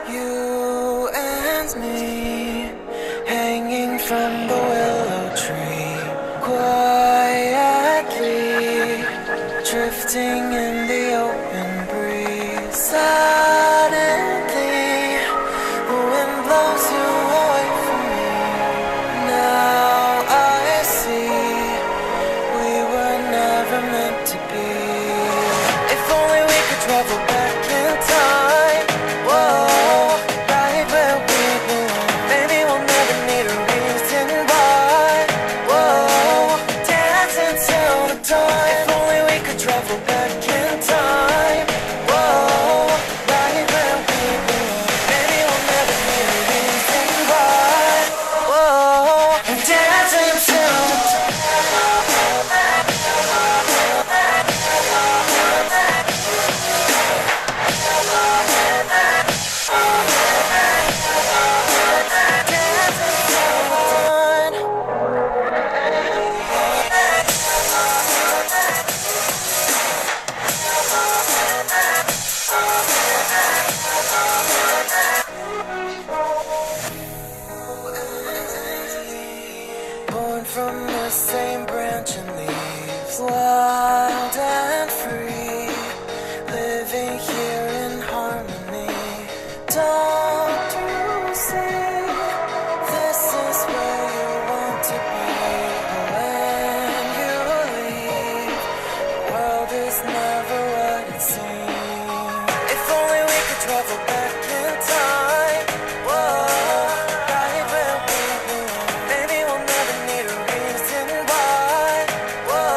You and me, hanging from the willow tree, quietly drifting in the open breeze. Suddenly, the wind blows you away from me. Now I see we were never meant to be. If only we could travel back in time. Whoa, right where we belong. Maybe we'll never need a reason why. Whoa, dancing till the dawn. If only we could travel back in time. Whoa, right where we belong. Maybe we'll never need a reason why. Whoa, dancing till the dawn. Born from the same branch and leaves, wild and free, living here in harmony. Don't you see, this is where you want to be. When you leave, the world is never what it seems. If only we could travel back in time. Whoa, right where we belong. Maybe we'll never need a reason why. Whoa,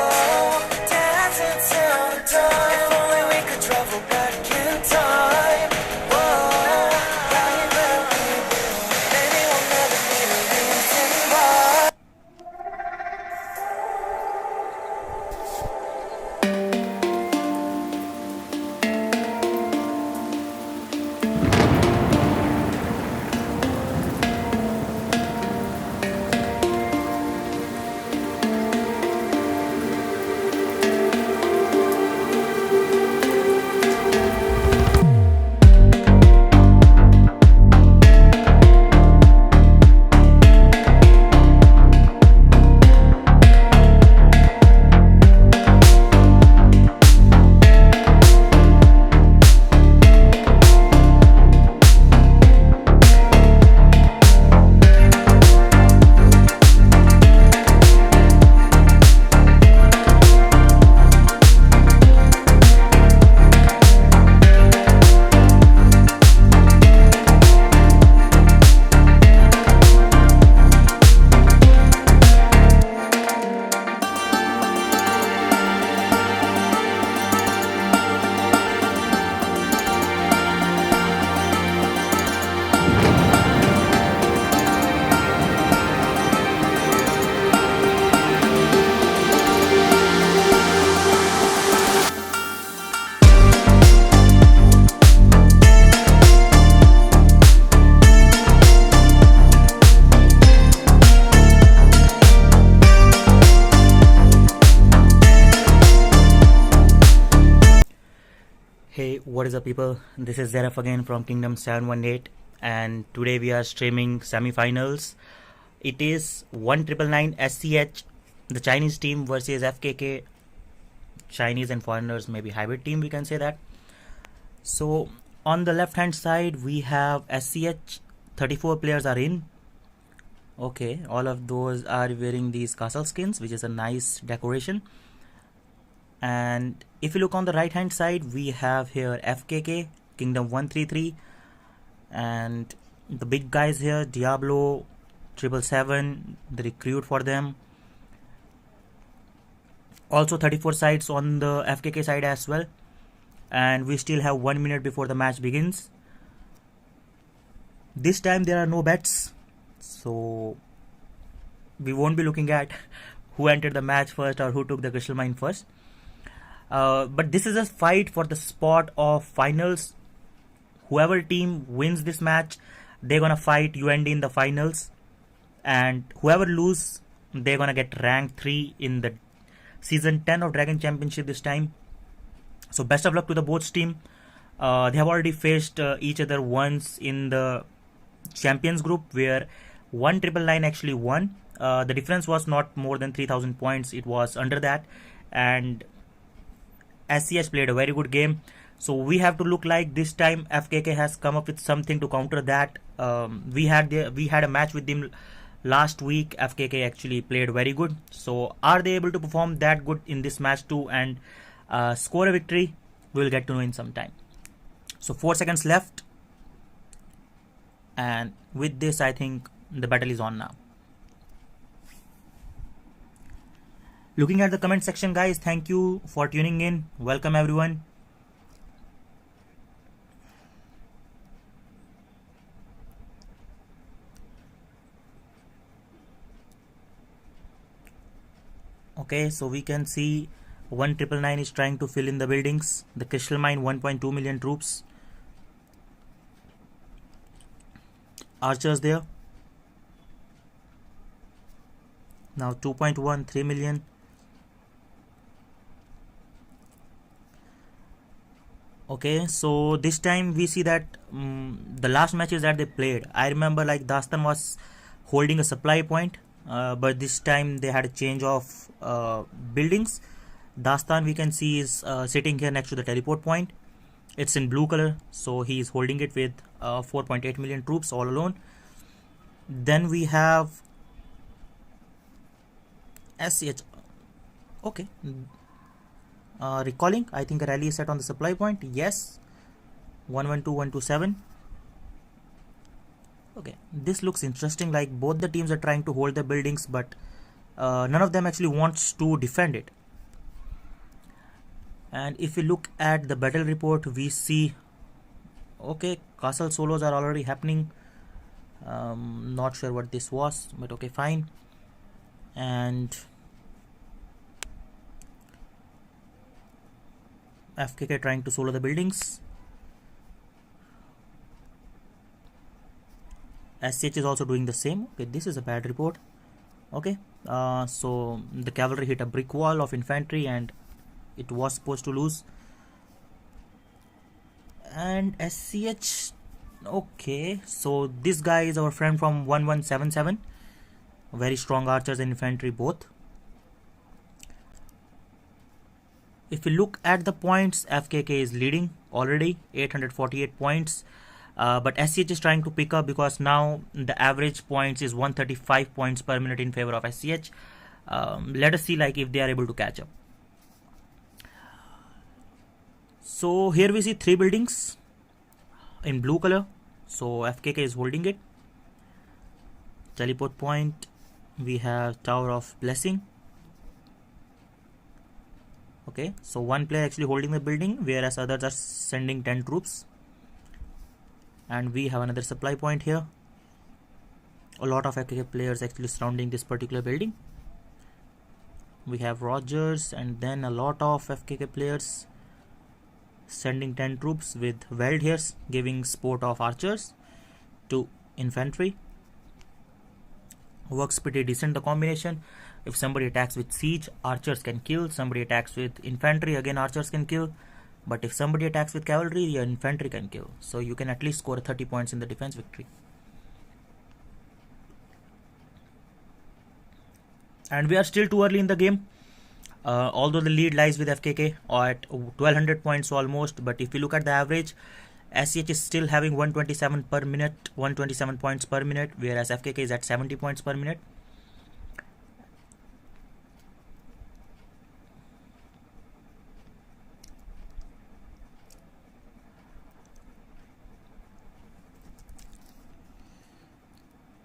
dancing till the dawn. If only we could travel back in time. Whoa, right where we belong. Maybe we'll never need a reason why. Hey, what is up people? This is Zeraf again from Kingdom 718 and today we are streaming semi-finals. It is 1999 SCH, the Chinese team versus FKK, Chinese and foreigners, maybe hybrid team we can say that. So on the left hand side we have SCH, 34 players are in. Okay, all of those are wearing these castle skins, which is a nice decoration. And if you look on the right hand side, we have here FKK, Kingdom 133, and the big guys here, Diablo, 777, the recruit for them. Also 34 sides on the FKK side as well. And we still have 1 minute before the match begins. This time there are no bets, so we won't be looking at who entered the match first or who took the crystal mine first. But this is a fight for the spot of finals. Whoever team wins this match, they're gonna fight UND in the finals, and whoever lose, they're gonna get rank 3 in the season 10 of Dragon Championship this time. So best of luck to the both team. They have already faced each other once in the Champions Group, where 199 actually won. The difference was not more than 3,000 points, it was under that, and SCH played a very good game. So we have to look like this time FKK has come up with something to counter that. We had a match with them last week. FKK actually played very good. So are they able to perform that good in this match too and score a victory? We'll get to know in some time. So 4 seconds left, and with this I think the battle is on now. Looking at the comment section, guys, thank you for tuning in. Welcome everyone. Okay, so we can see 1999 is trying to fill in the buildings. The Crystal Mine, 1.2 million troops. Archers there. Now 2.1, 3 million. Okay, so this time we see that the last matches that they played, I remember like Dastan was holding a supply point, but this time they had a change of buildings. Dastan, we can see, is sitting here next to the teleport point. It's in blue color, so he is holding it with 4.8 million troops all alone. Then we have SCH. Okay, recalling, I think a rally is set on the supply point. Yes, 112, 127. Okay, this looks interesting. Like both the teams are trying to hold the buildings, but none of them actually wants to defend it. And if we look at the battle report, we see, okay, castle solos are already happening. Not sure what this was, but okay, fine. And FKK trying to solo the buildings. SCH is also doing the same. Okay, this is a bad report. Okay, so the cavalry hit a brick wall of infantry and it was supposed to lose. And SCH, okay, so this guy is our friend from 1177. Very strong archers and infantry both. If you look at the points, FKK is leading already, 848 points. But SCH is trying to pick up because now the average points is 135 points per minute in favor of SCH. Let us see like if they are able to catch up. So here we see 3 buildings in blue color. So FKK is holding it. Teleport point, we have Tower of Blessing. Okay, so one player actually holding the building, whereas others are sending 10 troops. And we have another supply point here. A lot of FKK players actually surrounding this particular building. We have Rogers and then a lot of FKK players sending 10 troops with Weld here, giving support of archers to infantry. Works pretty decent, the combination. If somebody attacks with siege, archers can kill. Somebody attacks with infantry, again archers can kill. But if somebody attacks with cavalry, your infantry can kill. So you can at least score 30 points in the defense victory. And we are still too early in the game. Although the lead lies with FKK at 1200 points almost. But if you look at the average, SCH is still having 127 per minute, 127 points per minute, whereas FKK is at 70 points per minute.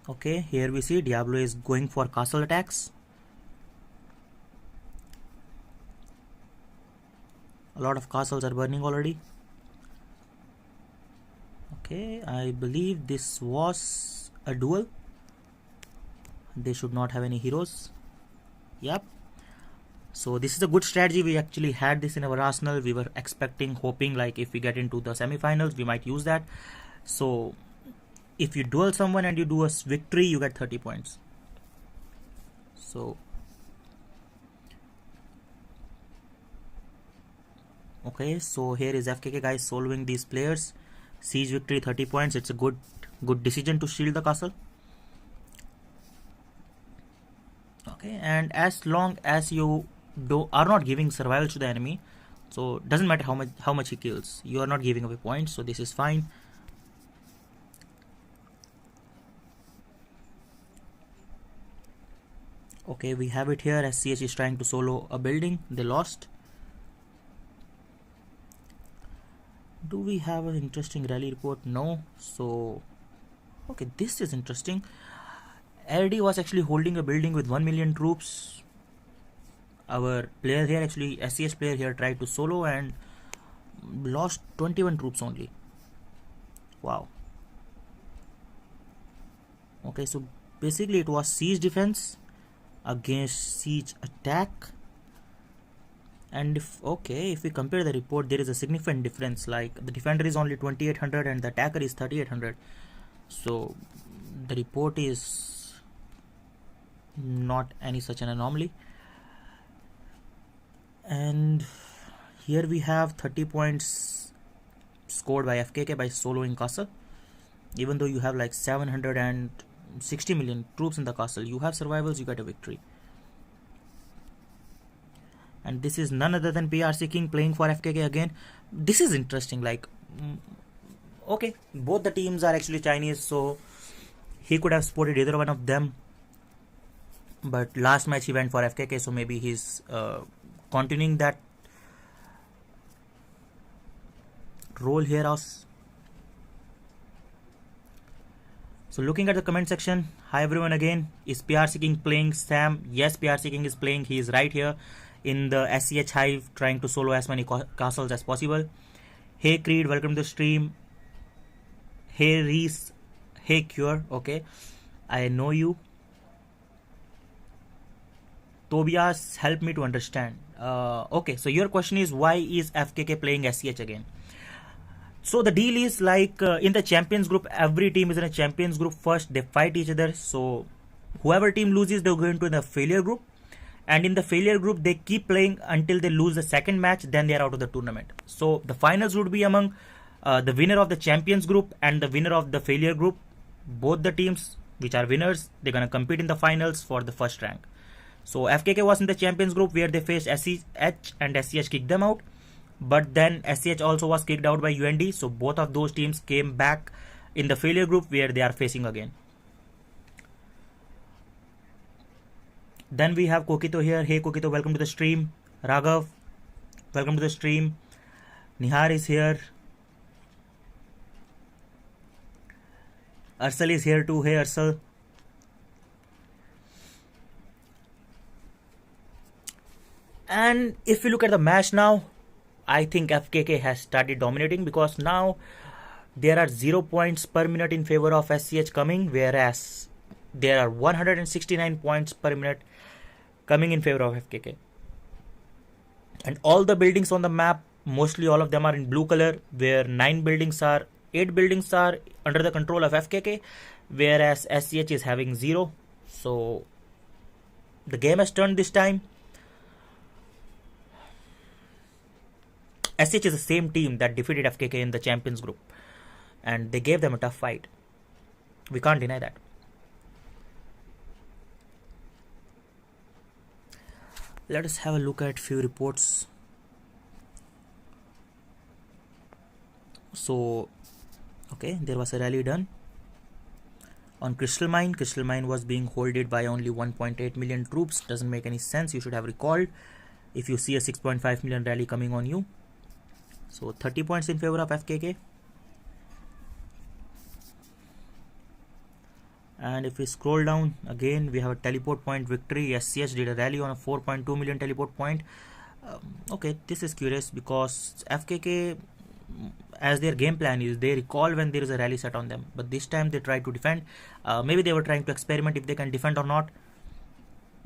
Okay, here we see Diablo is going for castle attacks. A lot of castles are burning already. Okay, I believe this was a duel. They should not have any heroes. Yep. So this is a good strategy. We actually had this in our arsenal. We were expecting, hoping like if we get into the semi-finals, we might use that. So if you duel someone and you do a victory, you get 30 points. So Okay, so here is FKK guys soloing these players. Siege victory 30 points. It's a good decision to shield the castle. Okay, and as long as you are not giving survival to the enemy, so doesn't matter how much he kills, you are not giving away points, so this is fine. Okay, we have it here. SCH is trying to solo a building. They lost. Do we have an interesting rally report? No. So okay, this is interesting. LD was actually holding a building with 1 million troops. Our player here, actually SCH player here, tried to solo and lost 21 troops only. Wow. Okay, so basically it was siege defense against siege attack. And if we compare the report, there is a significant difference. Like the defender is only 2800 and the attacker is 3800. So the report is not any such an anomaly. And here we have 30 points scored by FKK by soloing castle. Even though you have like 760 million troops in the castle, you have survivals, you get a victory. And this is none other than PRC King playing for FKK again. This is interesting. Like, okay, both the teams are actually Chinese, so he could have supported either one of them. But last match he went for FKK, so maybe he's continuing that role here. So looking at the comment section, hi everyone again. Is PRC King playing Sam? Yes, PRC King is playing. He is right here in the SCH hive trying to solo as many castles as possible. Hey Creed, welcome to the stream. Hey Reese, hey Cure, okay, I know you. Tobias, help me to understand. Okay, so your question is, why is FKK playing SCH again? So the deal is like in the champions group, every team is in a champions group. First they fight each other, so whoever team loses, they'll go into the failure group, and in the failure group they keep playing until they lose the second match, then they are out of the tournament. So the finals would be among the winner of the champions group and the winner of the failure group. Both the teams which are winners, they're gonna compete in the finals for the first rank. So FKK was in the champions group where they faced SCH and SCH kicked them out. But then SCH also was kicked out by UND. So both of those teams came back in the failure group where they are facing again. Then we have Kokito here. Hey Kokito, welcome to the stream. Raghav, welcome to the stream. Nihar is here. Arsal is here too. Hey Arsal. And if we look at the match now, I think FKK has started dominating, because now there are 0 points per minute in favor of SCH coming, whereas there are 169 points per minute coming in favor of FKK. And all the buildings on the map, mostly all of them are in blue color, where 8 buildings are under the control of FKK, whereas SCH is having 0. So the game has turned this time. SCH is the same team that defeated FKK in the champions group, and they gave them a tough fight. We can't deny that. Let us have a look at few reports. So, okay, there was a rally done on Crystal Mine. Crystal Mine was being holded by only 1.8 million troops. Doesn't make any sense. You should have recalled if you see a 6.5 million rally coming on you. So 30 points in favor of FKK. And if we scroll down again, we have a teleport point victory. SCH did a rally on a 4.2 million teleport point. Okay, this is curious, because FKK, as their game plan is, they recall when there is a rally set on them, but this time they try to defend. Maybe they were trying to experiment if they can defend or not.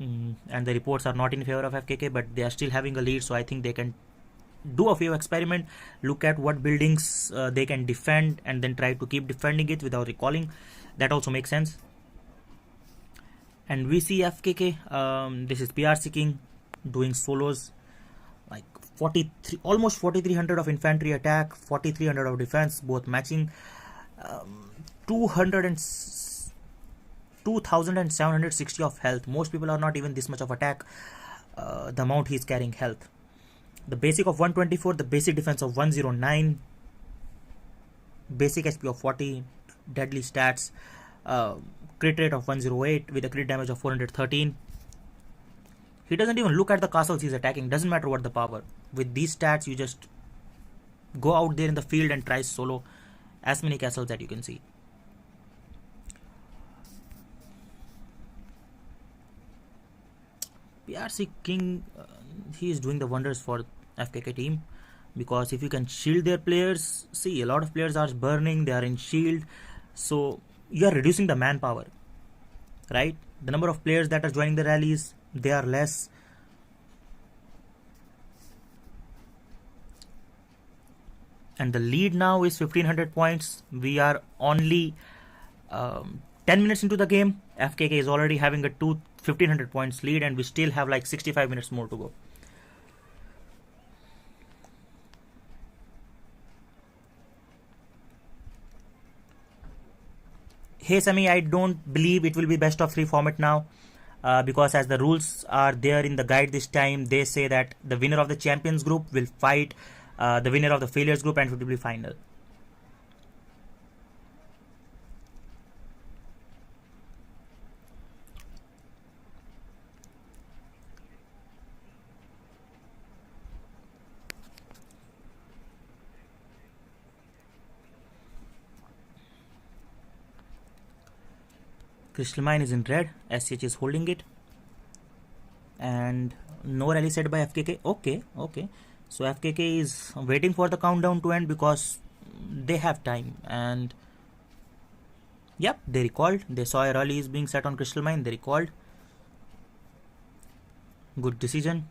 And the reports are not in favor of FKK, but they are still having a lead, so I think they can do a few experiment, look at what buildings they can defend, and then try to keep defending it without recalling. That also makes sense. And we see FKK, this is PRC King doing solos, like 43, almost 4300 of infantry attack, 4300 of defense, both matching. 200 and 2760 of health. Most people are not even this much of attack. The amount he's carrying health. The basic of 124, the basic defense of 109, basic SP of 40, deadly stats, crit rate of 108 with a crit damage of 413. He doesn't even look at the castles he's attacking, doesn't matter what the power. With these stats, you just go out there in the field and try solo as many castles that you can see. PRC King, he is doing the wonders for FKK team, because if you can shield their players, see, a lot of players are burning, they are in shield, so you are reducing the manpower, right? The number of players that are joining the rallies, they are less. And the lead now is 1500 points. We are only 10 minutes into the game. FKK is already having a 1500 points lead, and we still have like 65 minutes more to go. Hey Sami, I don't believe it will be best of 3 format now, because as the rules are there in the guide this time, they say that the winner of the champions group will fight the winner of the failures group, and it will be final. Crystal Mine is in red, SCH is holding it, and no rally set by FKK. Okay. So FKK is waiting for the countdown to end because they have time, and yep, they recalled. They saw a rally is being set on Crystal Mine, they recalled. Good decision.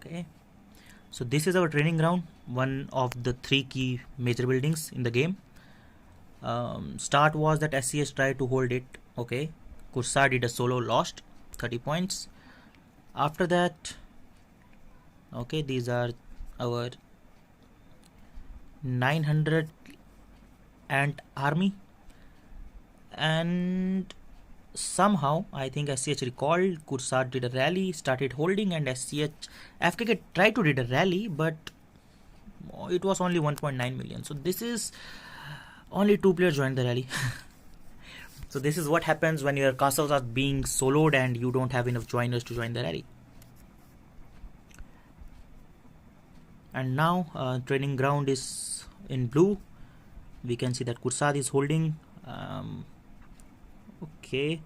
Okay. So this is our training ground, one of the 3 key major buildings in the game. Start was that SCH tried to hold it. Okay, Kursa did a solo, lost 30 points. After that, okay, these are our 900 ant army, and somehow I think SCH recalled. Kursa did a rally, started holding, and FKK tried to did a rally, but it was only 1.9 million. So this is only 2 players joined the rally. So this is what happens when your castles are being soloed and you don't have enough joiners to join the rally. And now training ground is in blue. We can see that Kursad is holding. Okay,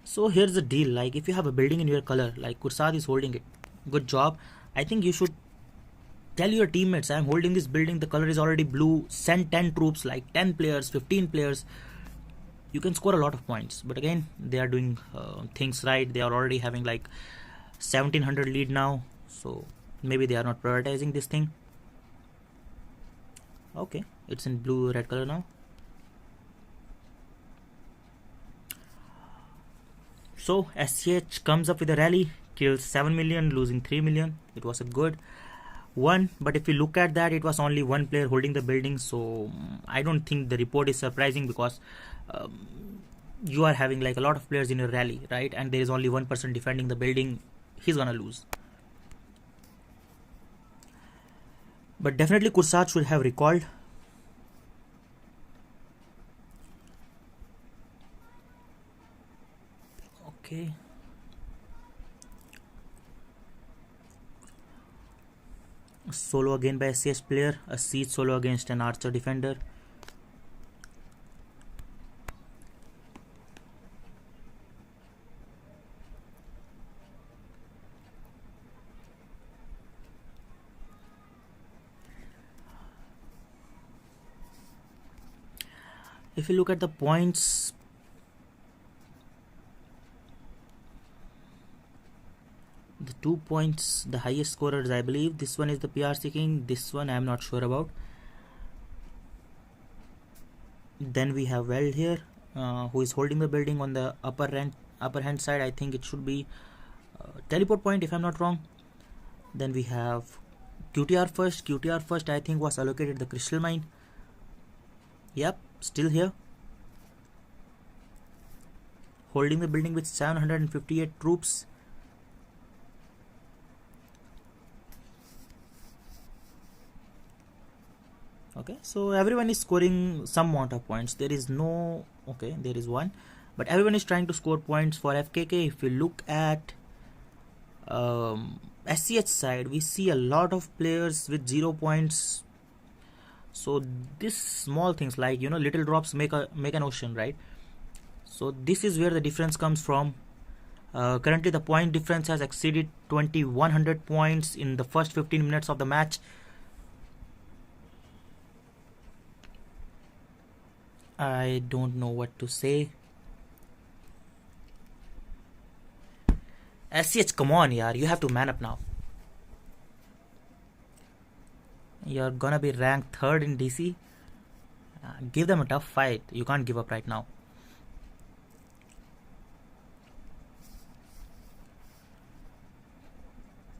so here's the deal. Like, if you have a building in your color, like Kursad is holding it, good job. I think you should tell your teammates, I'm holding this building, the color is already blue, send 10 troops, like 10 players, 15 players. You can score a lot of points. But again, they are doing things right. They are already having like 1700 lead now, so maybe they are not prioritizing this thing. Okay, it's in blue red color now. So SCH comes up with a rally, kills 7 million, losing 3 million. It was a good one, but if you look at that, it was only 1 player holding the building. So I don't think the report is surprising, because you are having like a lot of players in your rally, right? And there is only 1 person defending the building. He's gonna lose. But definitely Kursad should have recalled. Okay. Solo again by a SCH player, a siege solo against an archer defender. If you look at the points, the 2 points, the highest scorers, I believe this one is the PRC King, this one I am not sure about. Then we have Weld here, who is holding the building on the upper hand side. I think it should be teleport point if I'm not wrong. Then we have QTR first I think was allocated the crystal mine. Yep, still here, holding the building with 758 troops. Okay, so everyone is scoring some amount of points. There is no, okay, there is one, but everyone is trying to score points for FKK. If you look at SCH side, we see a lot of players with 0 points. So this small things like, you know, little drops make an ocean, right? So this is where the difference comes from. Currently the point difference has exceeded 2100 points in the first 15 minutes of the match. I don't know what to say. SCH, come on, yaar, you have to man up now. You're gonna be ranked 3rd in DC. Give them a tough fight. You can't give up right now.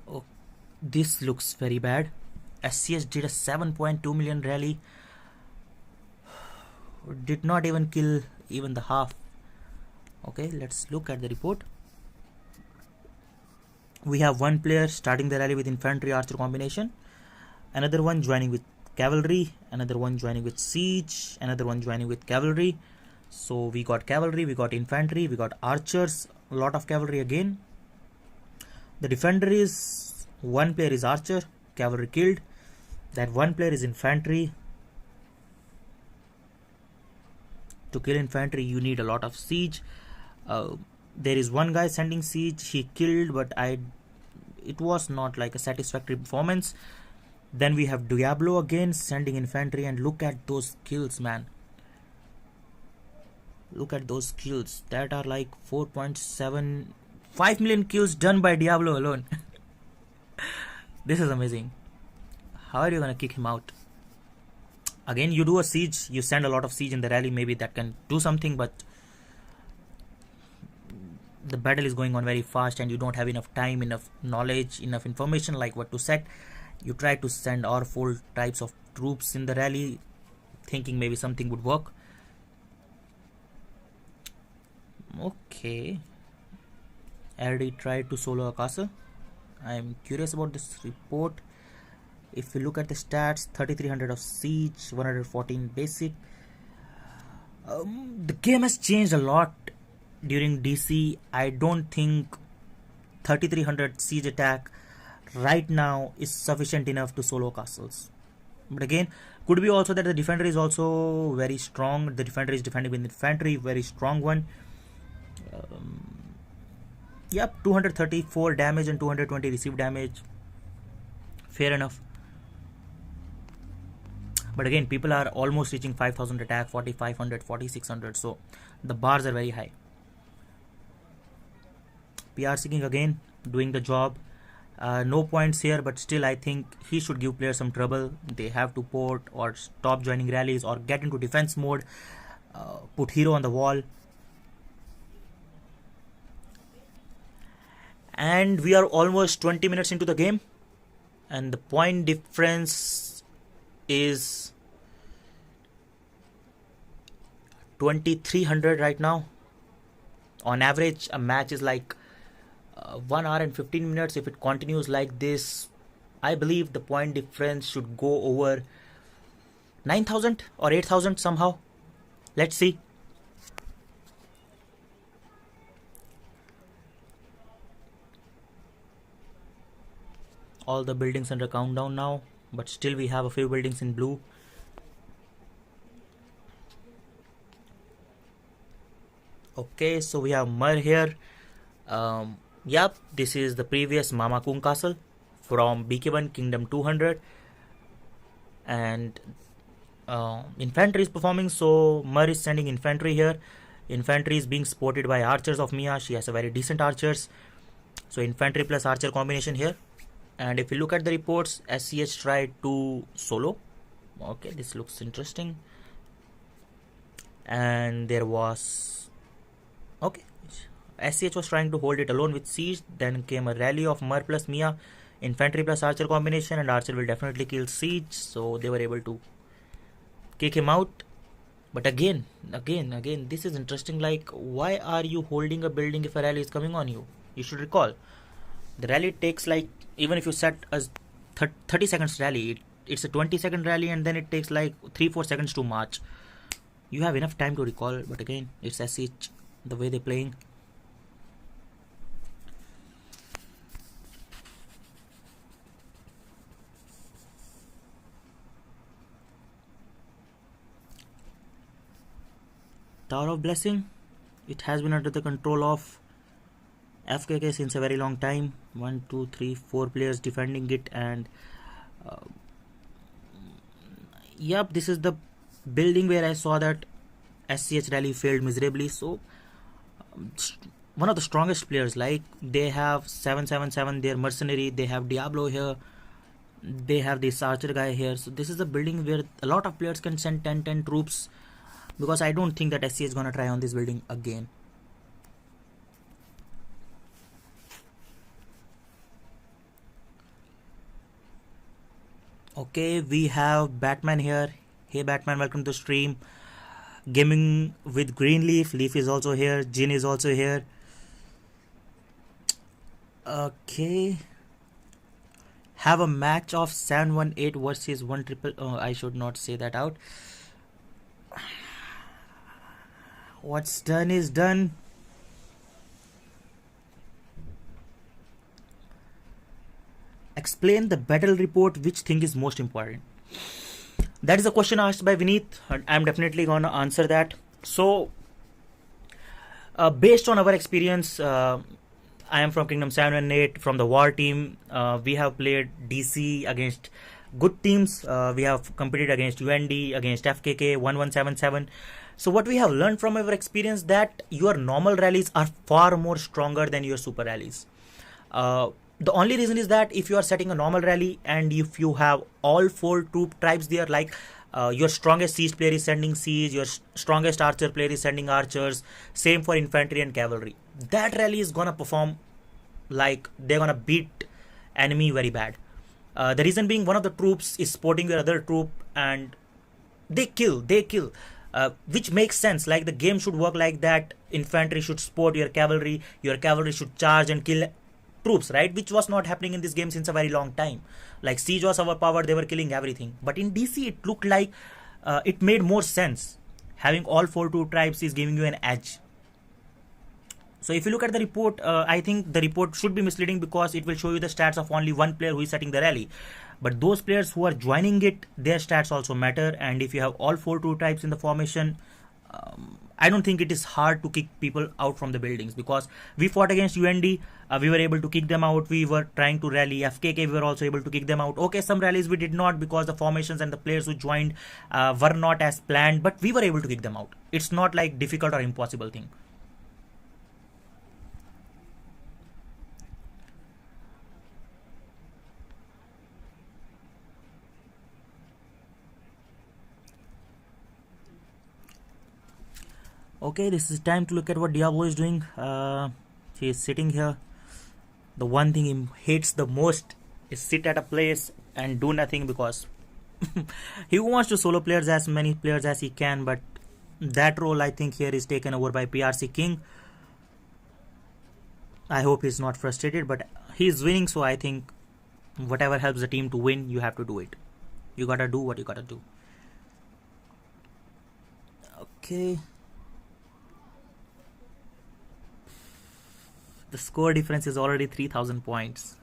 Oh, this looks very bad. SCH did a 7.2 million rally. Did not even kill even the half. Okay, let's look at the report. We have one player starting the rally with infantry archer combination, another one joining with cavalry, another one joining with siege, another one joining with cavalry. So we got cavalry, we got infantry, we got archers, a lot of cavalry again. The defender is, one player is archer, cavalry killed. That one player is infantry. To kill infantry you need a lot of siege. There is one guy sending siege, he killed, but it was not like a satisfactory performance. Then we have Diablo again sending infantry, and look at those kills, man. Look at those kills. That are like 4.75 million kills done by Diablo alone. This is amazing. How are you gonna kick him out? Again, you do a siege, you send a lot of siege in the rally, maybe that can do something, but the battle is going on very fast and you don't have enough time, enough knowledge, enough information like what to set. You try to send all 4 types of troops in the rally, thinking maybe something would work. Okay, RD tried to solo a castle. I am curious about this report. If we look at the stats, 3300 of siege, 114 basic. The game has changed a lot during DC. I don't think 3300 siege attack right now is sufficient enough to solo castles. But again, could be also that the defender is also very strong. The defender is defending with infantry, very strong one. Yep, 234 damage and 220 received damage. Fair enough. But again, people are almost reaching 5000 attack, 4500, 4600. So the bars are very high. PRC King again doing the job. No points here, but still I think he should give players some trouble. They have to port or stop joining rallies or get into defense mode. Put hero on the wall. And we are almost 20 minutes into the game. And the point difference is 2300 right now. On average, a match is like 1 hour and 15 minutes. If it continues like this, I believe the point difference should go over 9000 or 8000 somehow. Let's see. All the buildings under countdown now, but still we have a few buildings in blue. Okay, so we have Mur here. Yep, this is the previous Mama Kung castle from BK1 Kingdom 200, and infantry is performing, so Mur is sending infantry here. Infantry is being supported by archers of Mia. She has a very decent archers, so infantry plus archer combination here. And if you look at the reports, SCH tried to solo. Okay, this looks interesting. and there was okay. SCH was trying to hold it alone with Siege. Then came a rally of Mer plus Mia, infantry plus Archer combination, and Archer will definitely kill Siege. So they were able to kick him out. But again, this is interesting. Like, why are you holding a building if a rally is coming on you? You should recall, the rally takes, like, even if you set a 30 seconds rally, it's a 20-second rally, and then it takes like 3-4 seconds to march. You have enough time to recall, but again, it's SCH, the way they're playing. Tower of Blessing, it has been under the control of FKK since a very long time. 1, 2, 3, 4 players defending it, and yep, this is the building where I saw that SCH rally failed miserably. So one of the strongest players, like, they have 777, they're mercenary, they have Diablo here, they have this archer guy here. So this is a building where a lot of players can send 10 troops, because I don't think that SCH is gonna try on this building again. Okay, we have Batman here. Hey Batman, welcome to the stream. Gaming with Greenleaf. Leaf is also here. Jin is also here. Okay. Have a match of 718 versus 1 I should not say that out. What's done is done. Explain the battle report. Which thing is most important? That is a question asked by Vineet, and I'm definitely gonna answer that. So, based on our experience, I am from Kingdom 7 and 8, from the war team. We have played DC against good teams. We have competed against UND, against FKK, 1177. So what we have learned from our experience, that your normal rallies are far more stronger than your super rallies. The only reason is that if you are setting a normal rally and if you have all 4 troop tribes there, like your strongest siege player is sending siege, your strongest archer player is sending archers, same for infantry and cavalry, that rally is gonna perform like they're gonna beat enemy very bad. The reason being, one of the troops is supporting your other troop and they kill, which makes sense. Like, the game should work like that. Infantry should support your cavalry should charge and kill troops, right? Which was not happening in this game since a very long time. Like, siege was overpowered, they were killing everything. But in DC, it looked like it made more sense. Having all 4 troop tribes is giving you an edge. So if you look at the report, I think the report should be misleading, because it will show you the stats of only one player who is setting the rally. But those players who are joining it, their stats also matter. And if you have all 4 troop types in the formation, I don't think it is hard to kick people out from the buildings, because we fought against UND, we were able to kick them out. We were trying to rally FKK, we were also able to kick them out. Okay, some rallies we did not, because the formations and the players who joined were not as planned, but we were able to kick them out. It's not like difficult or impossible thing. Okay, this is time to look at what Diablo is doing. He is sitting here. The one thing he hates the most is sit at a place and do nothing, because he wants to solo players as many players as he can, but that role, I think, here is taken over by PRC King. I hope he's not frustrated, but he's winning, so I think whatever helps the team to win, you have to do it. You gotta do what you gotta do. Okay. The score difference is already 3000 points,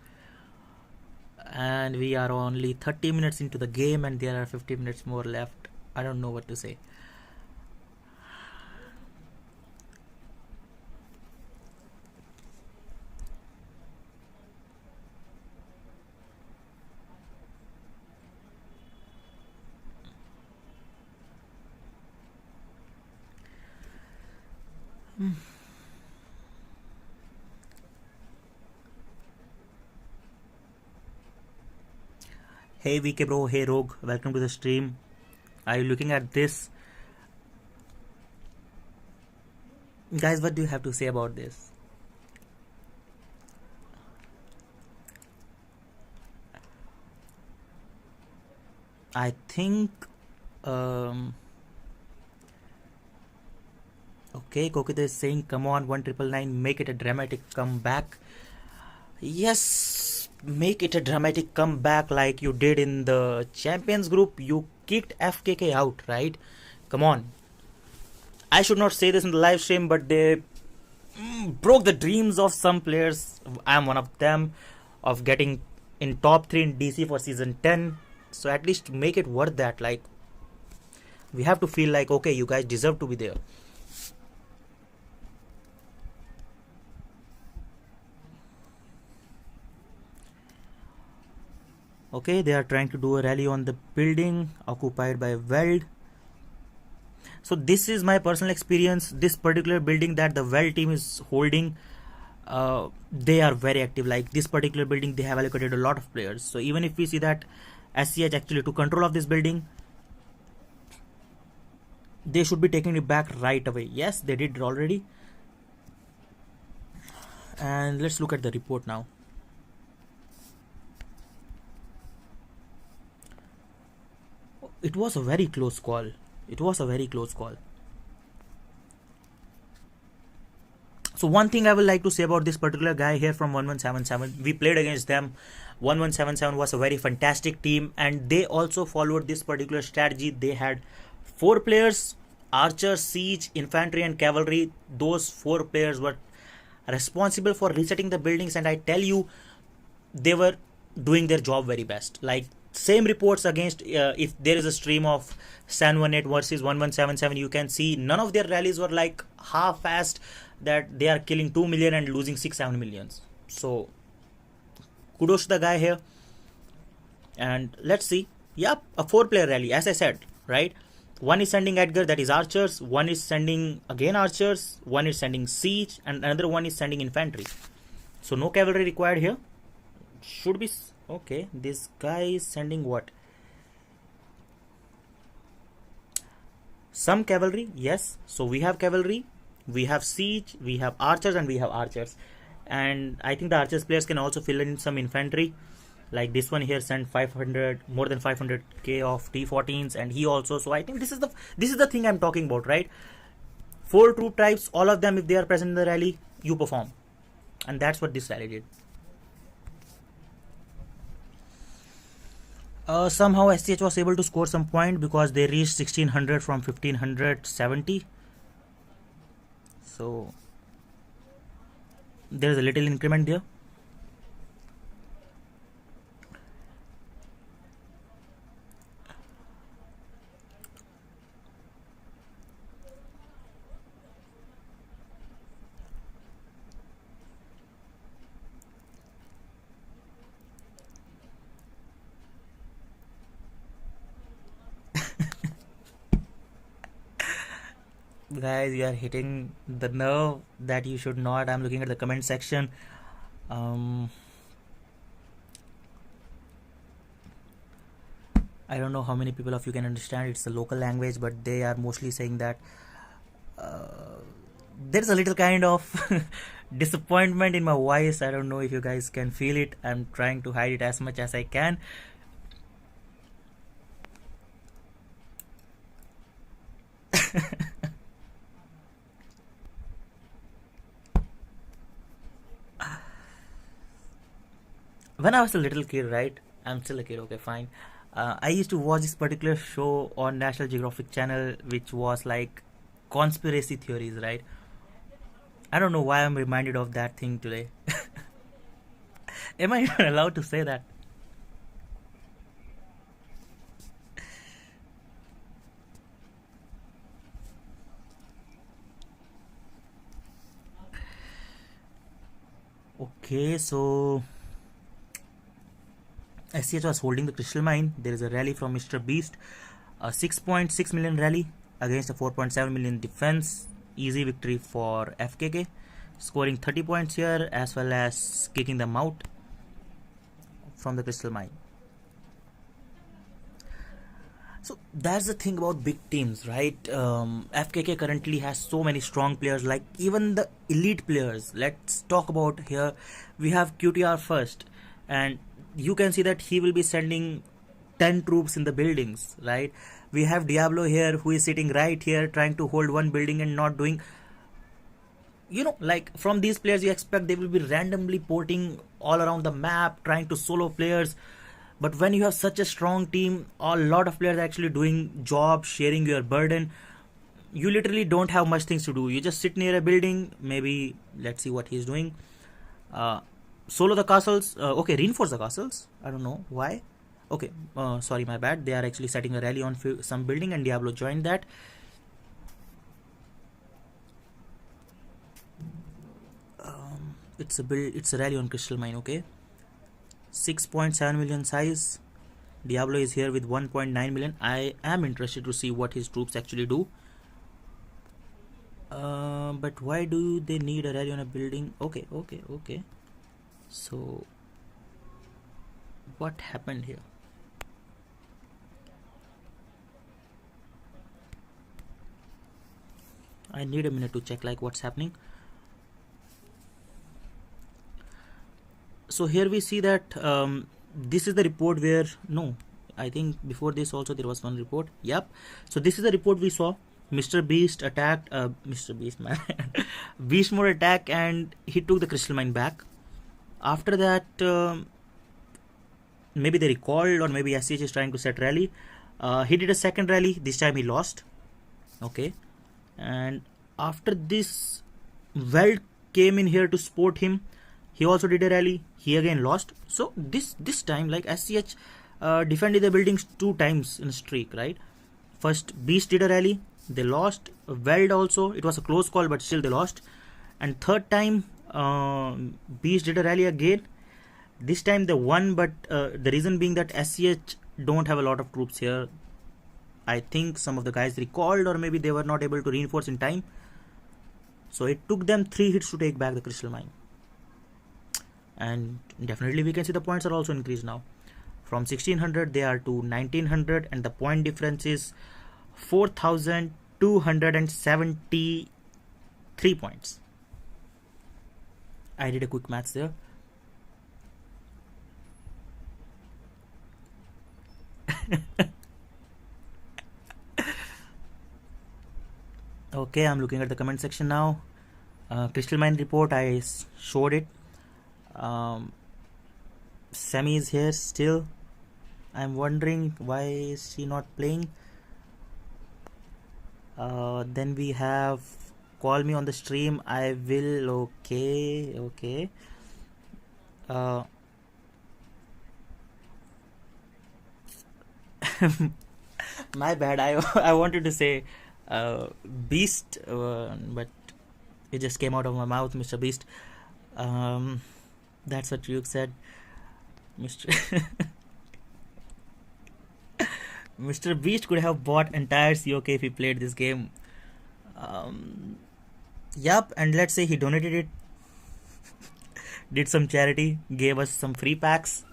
and we are only 30 minutes into the game, and there are 50 minutes more left. I don't know what to say. Hey VK bro, hey Rogue, welcome to the stream. Are you looking at this? Guys, what do you have to say about this? I think okay, Kokita is saying, come on, 1999, make it a dramatic comeback. Yes, make it a dramatic comeback like you did in the Champions Group. You kicked FKK out, right? Come on. I should not say this in the live stream, but they broke the dreams of some players. I am one of them, of getting in top 3 in DC for season 10. So at least make it worth that. Like, we have to feel like, okay, you guys deserve to be there. Okay, they are trying to do a rally on the building occupied by Weld. So this is my personal experience. This particular building that the Weld team is holding, they are very active. Like this particular building, they have allocated a lot of players. So even if we see that SCH actually took control of this building, they should be taking it back right away. Yes, they did already. And let's look at the report now. It was a very close call. It was a very close call. So one thing I would like to say about this particular guy here from 1177, we played against them. 1177 was a very fantastic team, and they also followed this particular strategy. They had 4 players, archers, siege, infantry and cavalry. Those 4 players were responsible for resetting the buildings, and I tell you, they were doing their job very best. Like same reports against if there is a stream of San18 versus 1177, you can see none of their rallies were like half-assed, that they are killing 2 million and losing 6-7 millions. So kudos to the guy here. And let's see. Yep, a 4-player rally, as I said, right? One is sending Edgar, that is archers. One is sending again archers. One is sending siege, and another one is sending infantry. So no cavalry required here. Should be okay. This guy is sending what? Some cavalry, yes. So we have cavalry, we have siege, we have archers, and we have archers. And I think the archers players can also fill in some infantry. Like this one here sent 500, more than 500k of T14s, and he also. So I think this is the thing I'm talking about, right? 4 troop types, all of them, if they are present in the rally, you perform, and that's what this rally did. Somehow SCH was able to score some point because they reached 1600 from 1570. So there is a little increment there. Guys, you are hitting the nerve that you should not. I'm looking at the comment section. I don't know how many people of you can understand. It's a local language, but they are mostly saying that there's a little kind of disappointment in my voice. I don't know if you guys can feel it. I'm trying to hide it as much as I can. When I was a little kid, right? I'm still a kid, okay, fine. I used to watch this particular show on National Geographic Channel, which was like conspiracy theories, right? I don't know why I'm reminded of that thing today. Am I even allowed to say that? Okay, so SCH was holding the crystal mine. There is a rally from Mr. Beast, a 6.6 million rally against a 4.7 million defense. Easy victory for FKK, scoring 30 points here as well as kicking them out from the crystal mine. So that's the thing about big teams, right? FKK currently has so many strong players, like even the elite players. Let's talk about here. We have QTR first, and you can see that he will be sending 10 troops in the buildings, right? We have Diablo here, who is sitting right here trying to hold one building and not doing, like from these players you expect they will be randomly porting all around the map trying to solo players. But when you have such a strong team, a lot of players are actually doing job, sharing your burden, you literally don't have much things to do. You just sit near a building, maybe. Let's see what he's doing. Solo the castles. Okay, reinforce the castles. I don't know why. Okay, sorry, my bad. They are actually setting a rally on some building, and Diablo joined that. It's a rally on crystal mine. Okay, 6.7 million size. Diablo is here with 1.9 million. I am interested to see what his troops actually do. But why do they need a rally on a building? Okay. So what happened here? I need a minute to check like what's happening. So here we see that this is the report where, no, I think before this also there was one report. Yep. So this is the report we saw. Mr. Beast attacked, Mr. Beast, man. Beast mode attack, and he took the crystal mine back. After that, maybe they recalled, or maybe SCH is trying to set rally. He did a second rally. This time he lost. Okay. And after this, Weld came in here to support him. He also did a rally. He again lost. So this time, like SCH defended the buildings 2 times in a streak, right? First Beast did a rally, they lost. Weld also, it was a close call, but still they lost. And third time, Beast did a rally again. This time they won, but the reason being that SCH don't have a lot of troops here. I think some of the guys recalled, or maybe they were not able to reinforce in time. So it took them 3 hits to take back the crystal mine. And definitely we can see the points are also increased now. From 1600 they are to 1900, and the point difference is 4273 points. I did a quick maths there. Okay, I'm looking at the comment section now. Crystal mine report, I showed it. Sammy is here still. I'm wondering why is she not playing. Then we have call me on the stream. I will. Okay. My bad. I wanted to say Beast, but it just came out of my mouth, Mr. Beast. That's what you said, Mr. Mr. Beast could have bought entire COK if he played this game. Yup, and let's say he donated it, did some charity, gave us some free packs.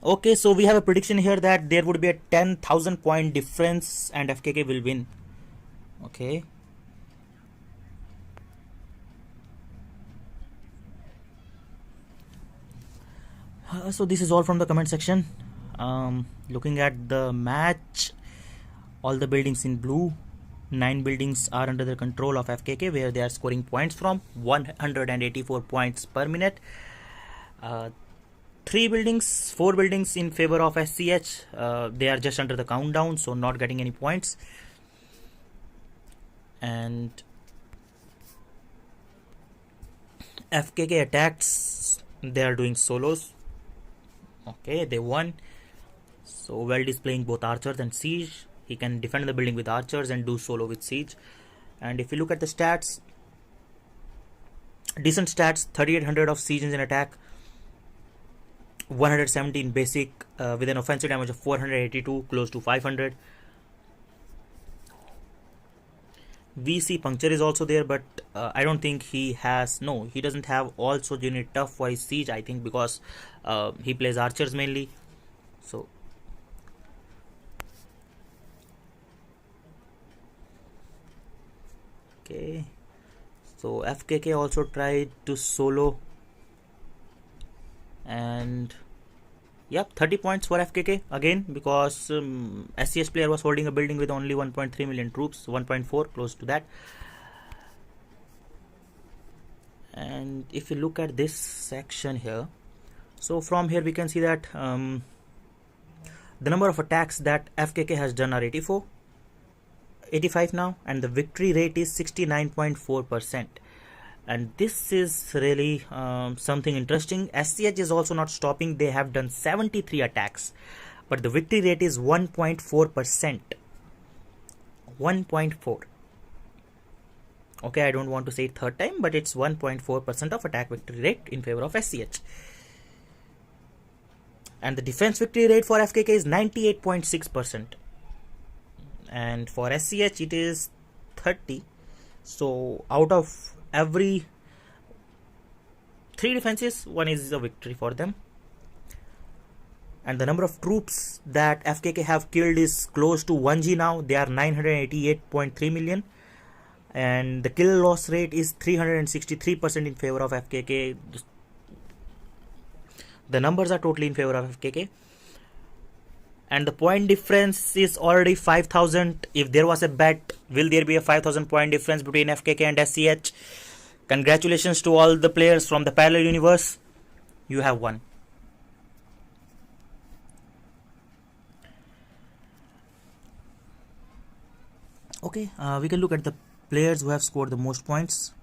Okay, so we have a prediction here that there would be a 10,000 point difference and FKK will win. Okay. So this is all from the comment section. Looking at the match, all the buildings in blue, 9 buildings are under the control of FKK, where they are scoring points from 184 points per minute. 4 buildings in favor of SCH. They are just under the countdown, so not getting any points. And FKK attacks, they are doing solos. Okay, they won. So Weld is playing both archers and siege. He can defend the building with archers and do solo with siege. And if you look at the stats, decent stats: 3800 of siege engine attack, 117 basic, with an offensive damage of 482, close to 500. VC Puncture is also there, but I don't think he has. No, he doesn't have also unit tough for his siege. I think because he plays archers mainly. So okay, so FKK also tried to solo, and yep, 30 points for FKK again, because SCH player was holding a building with only 1.3 million troops, 1.4 close to that. And if you look at this section here, so from here we can see that the number of attacks that FKK has done are 85 now, and the victory rate is 69.4%. And this is really something interesting. SCH is also not stopping. They have done 73 attacks, but the victory rate is 1.4%. 1.4. Okay, I don't want to say it third time, but it's 1.4% of attack victory rate in favor of SCH. And the defense victory rate for FKK is 98.6%. And for SCH it is 30. So out of every 3 defenses, 1 is a victory for them. And the number of troops that FKK have killed is close to 1G now. They are 988.3 million. And the kill loss rate is 363% in favor of FKK. The numbers are totally in favor of FKK. And the point difference is already 5,000. If there was a bet, will there be a 5,000 point difference between FKK and SCH? Congratulations to all the players from the parallel universe. You have won. Okay, we can look at the players who have scored the most points.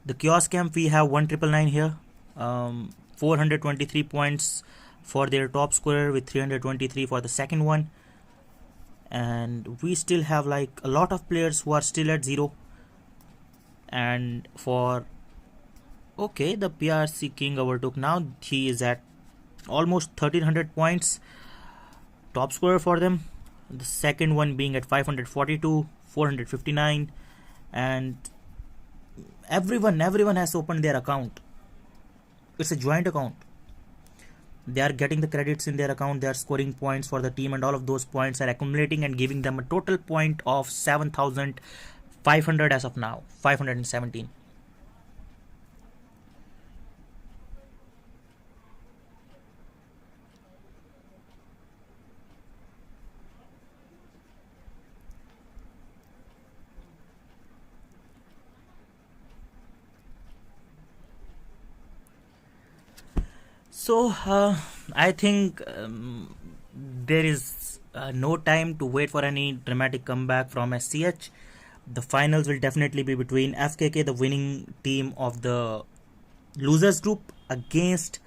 The Kiosk Camp, we have 1999 here. 423 points for their top scorer, with 323 for the second one. And we still have like a lot of players who are still at 0. And for okay, the PRC King overtook now. He is at almost 1300 points, top scorer for them. The second one being at 542, 459, and everyone has opened their account. It's a joint account. They are getting the credits in their account. They are scoring points for the team, and all of those points are accumulating and giving them a total point of 7,500 as of now, 517. So I think there is no time to wait for any dramatic comeback from SCH. The finals will definitely be between FKK, the winning team of the losers group, against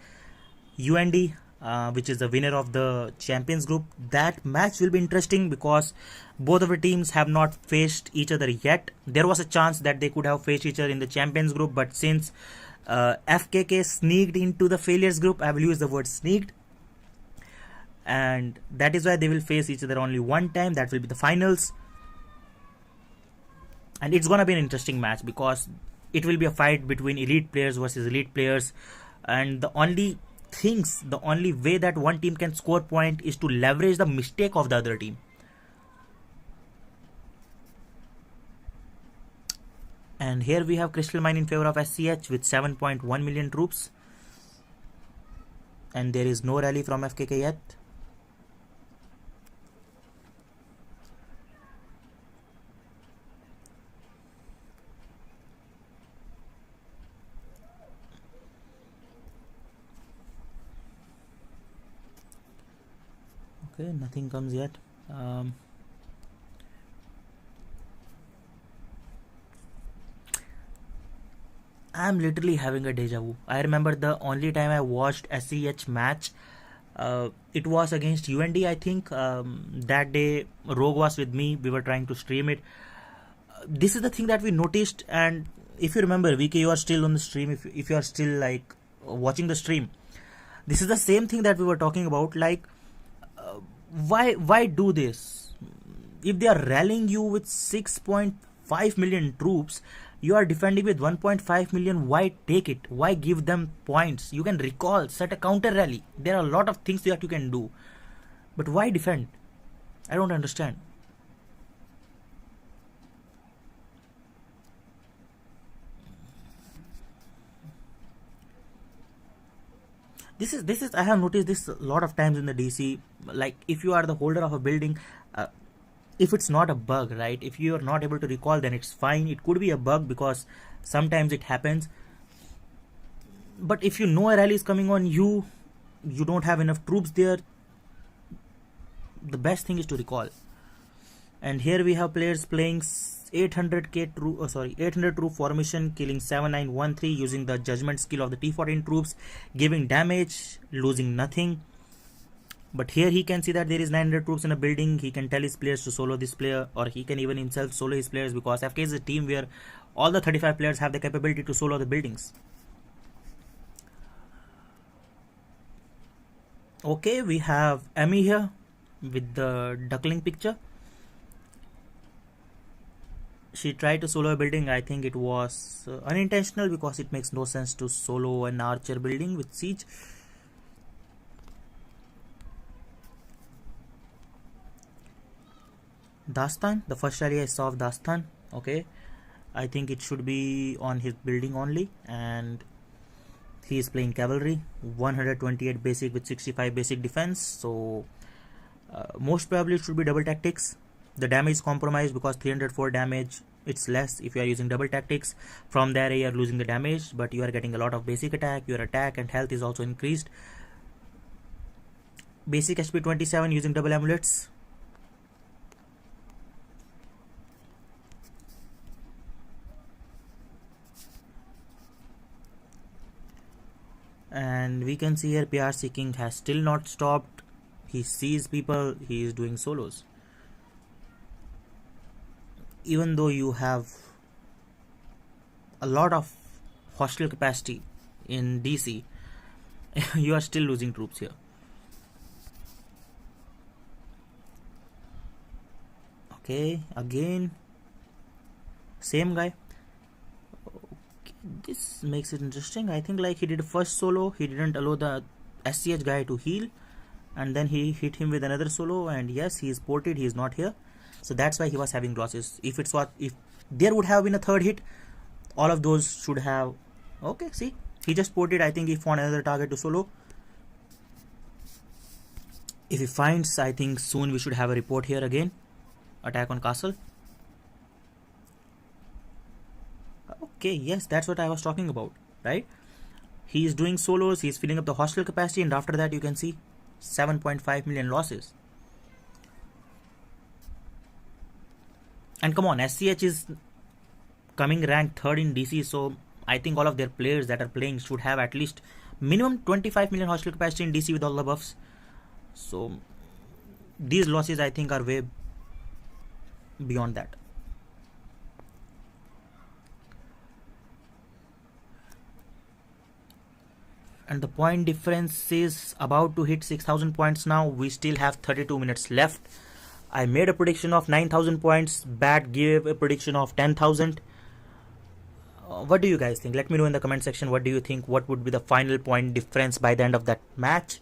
UND, which is the winner of the champions group. That match will be interesting because both of the teams have not faced each other yet. There was a chance that they could have faced each other in the champions group, but since FKK sneaked into the failures group, I will use the word sneaked, and that is why they will face each other only one time. That will be the finals, and it's gonna be an interesting match because it will be a fight between elite players versus elite players, and the only way that one team can score point is to leverage the mistake of the other team. And here we have Crystal Mine in favor of SCH with 7.1 million troops. And there is no rally from FKK yet. Okay, nothing comes yet. I'm literally having a deja vu. I remember the only time I watched SCH match, it was against UND, I think. That day Rogue was with me. We were trying to stream it. This is the thing that we noticed, and if you remember, VK, you are still on the stream. If you are still like watching the stream, this is the same thing that we were talking about. Like, why do this? if they are rallying you with 6.5 million troops, you are defending with 1.5 million. Why take it? Why give them points? You can recall, set a counter rally. There are a lot of things that you can do. But why defend? I don't understand. This is I have noticed this a lot of times in the DC. Like, if you are the holder of a building, if it's not a bug, right? If you are not able to recall, then it's fine. It could be a bug because sometimes it happens. But if you know a rally is coming on you, you don't have enough troops there, the best thing is to recall. And here we have players playing 800 troop formation, killing 7913 using the judgment skill of the T14 troops, giving damage, losing nothing. But here he can see that there is 900 troops in a building. He can tell his players to solo this player, or he can even himself solo his players, because FK is a team where all the 35 players have the capability to solo the buildings. Okay, we have Amy here with the duckling picture. She tried to solo a building. I think it was unintentional, because it makes no sense to solo an archer building with siege. Dastan, the first rally I saw of Dastan. Okay, I think it should be on his building only, and he is playing cavalry, 128 basic with 65 basic defense. So most probably it should be double tactics. The damage is compromised because 304 damage, it's less if you are using double tactics. From there you are losing the damage, but you are getting a lot of basic attack. Your attack and health is also increased. Basic HP 27 using double amulets. And we can see here PRC King has still not stopped. He sees people, he is doing solos. Even though you have a lot of hostile capacity in DC, you are still losing troops here. Okay, again same guy. This makes it interesting. I think like he did first solo, he didn't allow the SCH guy to heal, and then he hit him with another solo, and yes, he is ported, he is not here. So that's why he was having losses. If there would have been a third hit, all of those should have. Okay, see, he just ported. I think he found another target to solo. If he finds, I think soon we should have a report here again. Attack on castle. Okay, yes, that's what I was talking about, right? He is doing solos, he is filling up the hostile capacity, and after that you can see 7.5 million losses. And come on, SCH is coming ranked 3rd in DC, so I think all of their players that are playing should have at least minimum 25 million hostile capacity in DC with all the buffs. So these losses I think are way beyond that. And the point difference is about to hit 6,000 points now. We still have 32 minutes left. I made a prediction of 9,000 points. Bat gave a prediction of 10,000. What do you guys think? Let me know in the comment section. What do you think? What would be the final point difference by the end of that match?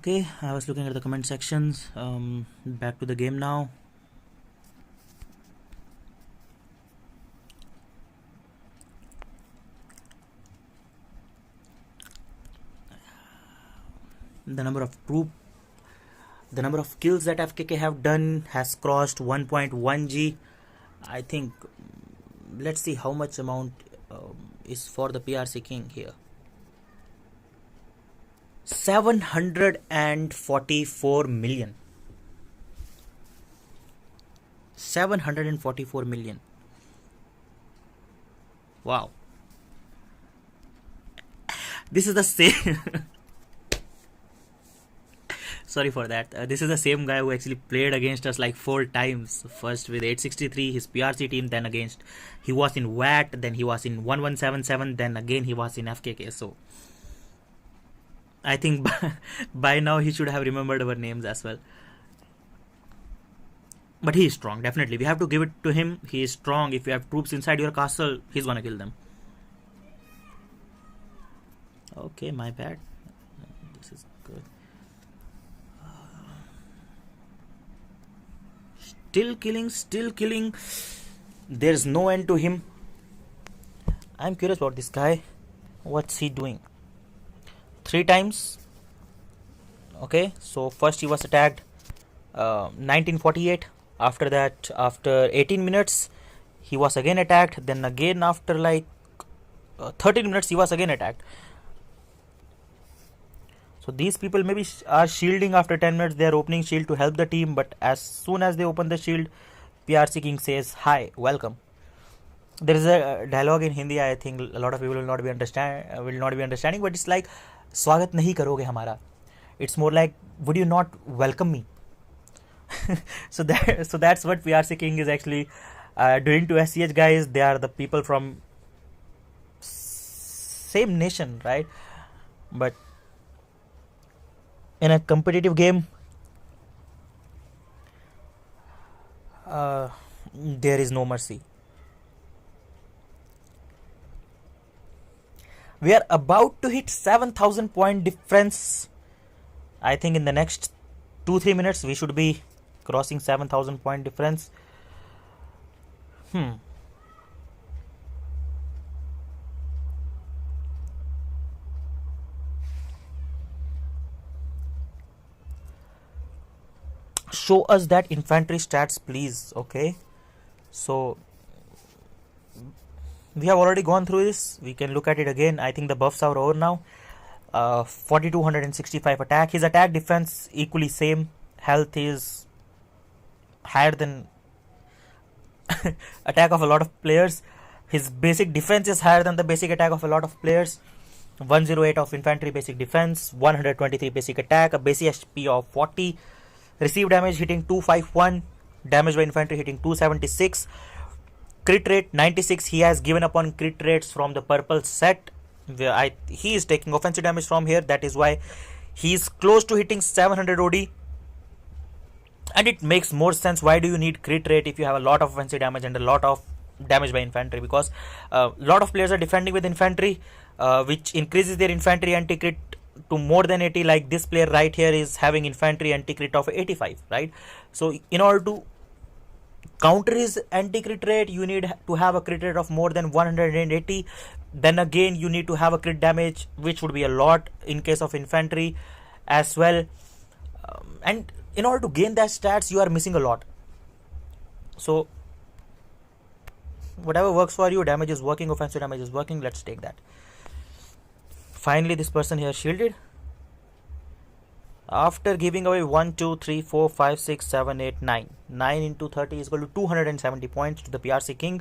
Okay, I was looking at the comment sections. Back to the game now. The number of kills that FKK have done has crossed 1.1 G. I think let's see how much amount is for the PRC King here. 744 million. 744 million. Wow. This is the same. Sorry for that. This is the same guy who actually played against us like 4 times. First with 863, his PRC team, then against, he was in WAT, then he was in 1177, then again he was in FKK. So I think by now he should have remembered our names as well. But he is strong, definitely. We have to give it to him. He is strong. If you have troops inside your castle, he's gonna kill them. Okay, my bad. This is good. Still killing. There's no end to him. I'm curious about this guy. What's he doing? 3 times. Okay, so first he was attacked 1948. After that, after 18 minutes, he was again attacked. Then again after like 13 minutes, he was again attacked. So these people maybe are shielding after 10 minutes. They are opening shield to help the team. But as soon as they open the shield, PRC King says, "Hi, welcome." There is a dialogue in Hindi. I think a lot of people will not be understanding. But it's like, "स्वागत नहीं करोगे हमारा." It's more like, "Would you not welcome me?" so that's what PRC King is actually doing to SCH guys. They are the people from same nation, right? But in a competitive game, there is no mercy. We are about to hit 7,000 point difference. I think in the next 2-3 minutes we should be crossing 7,000 point difference. Show us that infantry stats, please. Okay, so we have already gone through this. We can look at it again. I think the buffs are over now. 4265 attack. His attack defense equally same. Health is higher than attack of a lot of players. His basic defense is higher than the basic attack of a lot of players. 108 of infantry basic defense, 123 basic attack, a basic HP of 40, received damage hitting 251, damage by infantry hitting 276, crit rate 96. He has given up on crit rates from the purple set. He is taking offensive damage from here. That is why he is close to hitting 700 OD. And it makes more sense. Why do you need crit rate if you have a lot of offensive damage and a lot of damage by infantry? Because a lot of players are defending with infantry, which increases their infantry anti-crit to more than 80. Like this player right here is having infantry anti-crit of 85, right? So in order to counter his anti-crit rate, you need to have a crit rate of more than 180. Then again, you need to have a crit damage, which would be a lot in case of infantry as well. And in order to gain that stats, you are missing a lot. So whatever works for you, damage is working, offensive damage is working. Let's take that. Finally, this person here shielded. After giving away 1, 2, 3, 4, 5, 6, 7, 8, 9. 9 into 30 is equal to 270 points to the PRC King.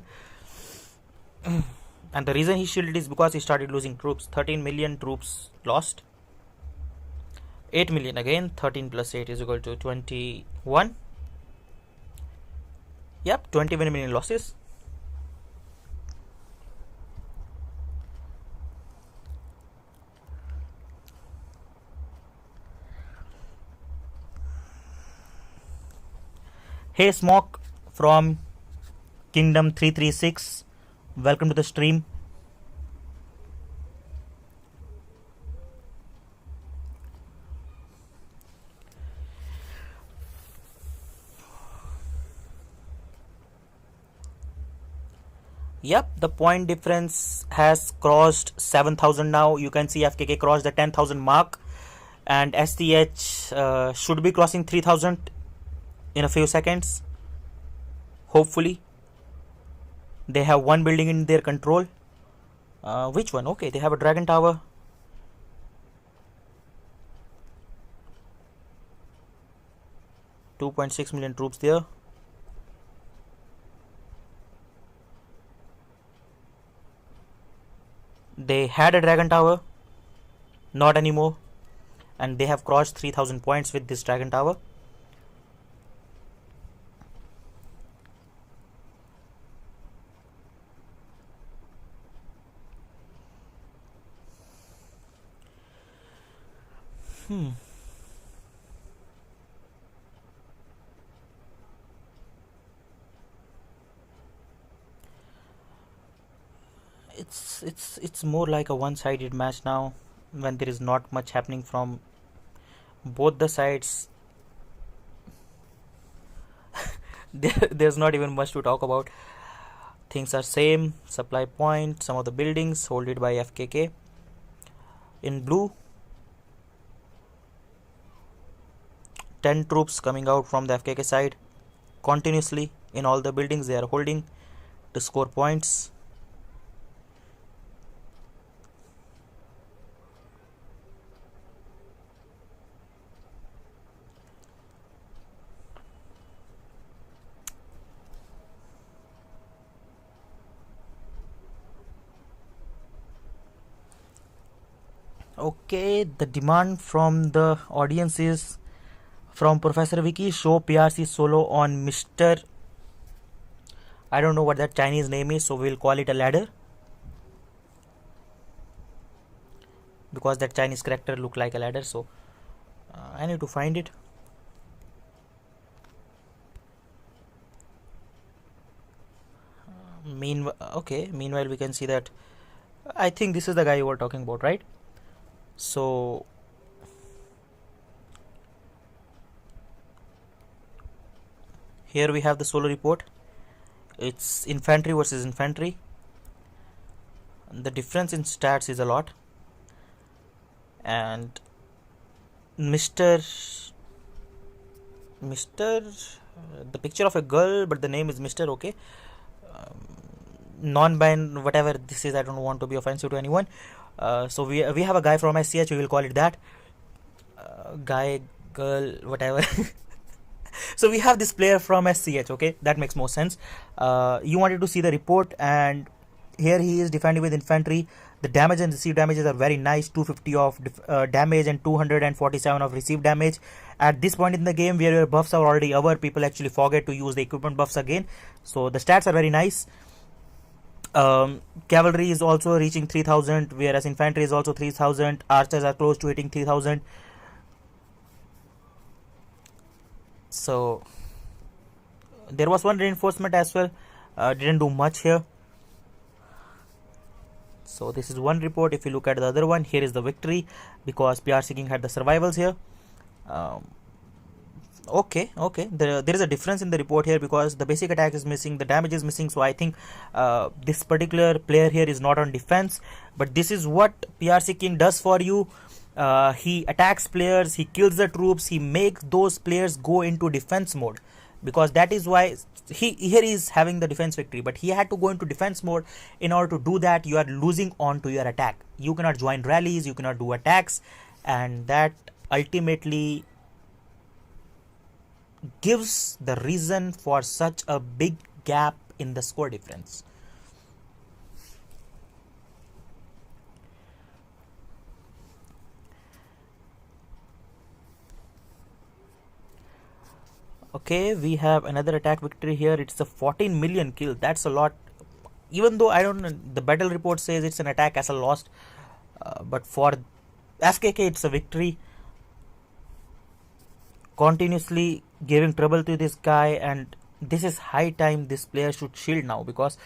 And the reason he shielded is because he started losing troops. 13 million troops lost. 8 million again. 13 plus 8 is equal to 21. Yep, 21 million losses. Hey Smoke from Kingdom 336, welcome to the stream. Yep, the point difference has crossed 7,000 now. You can see FKK crossed the 10,000 mark, and SCH should be crossing 3,000 in a few seconds, hopefully. They have one building in their control. Which one? Okay, they have a dragon tower. $2.6 million troops there. They had a dragon tower, not anymore, and they have crossed 3000 points with this dragon tower. It's more like a one-sided match now, when there is not much happening from both the sides. There's not even much to talk about. Things are same. Supply point, some of the buildings holded by FKK. In blue, 10 troops coming out from the FKK side continuously in all the buildings they are holding to score points. Okay, the demand from the audience is from Professor Vicky, show PRC solo on Mr. I don't know what that Chinese name is, so we'll call it a ladder, because that Chinese character look like a ladder, so I need to find it. Meanwhile we can see that I think this is the guy you were talking about, right? So here we have the solo report. It's infantry versus infantry. The difference in stats is a lot, and Mr. The picture of a girl, but the name is Mr. Okay, non-binary, whatever this is, I don't want to be offensive to anyone. So we have a guy from SCH, we will call it that. Guy, girl, whatever. So we have this player from SCH, okay, that makes more sense. You wanted to see the report, and here he is defending with infantry. The damage and received damages are very nice, 250 of damage and 247 of received damage. At this point in the game where your buffs are already over, people actually forget to use the equipment buffs again, so the stats are very nice. Cavalry is also reaching 3000, whereas infantry is also 3000. Archers are close to hitting 3000. So there was one reinforcement as well, didn't do much here. So this is one report. If you look at the other one, here is the victory, because PRC King had the survivals here. Okay, there is a difference in the report here, because the basic attack is missing, the damage is missing, so I think this particular player here is not on defense. But this is what PRC King does for you. He attacks players, he kills the troops, he makes those players go into defense mode, because that is why he is having the defense victory. But he had to go into defense mode. In order to do that, you are losing on to your attack. You cannot join rallies, you cannot do attacks, and that ultimately gives the reason for such a big gap in the score difference. Okay, we have another attack victory here. It's a 14 million kill. That's a lot. Even though I don't know, the battle report says it's an attack as a lost, but for FKK it's a victory. Continuously giving trouble to this guy, and this is high time this player should shield now, because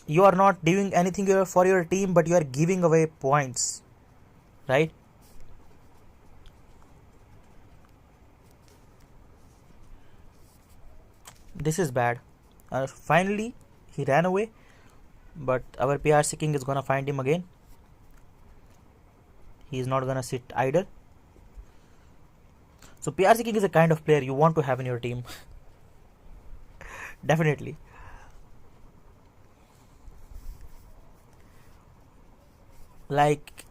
you are not doing anything for your team, but you are giving away points, right? This is bad. Finally he ran away, but our PRC King is gonna find him again. He is not gonna sit idle. So PRC King is a kind of player you want to have in your team. Definitely. like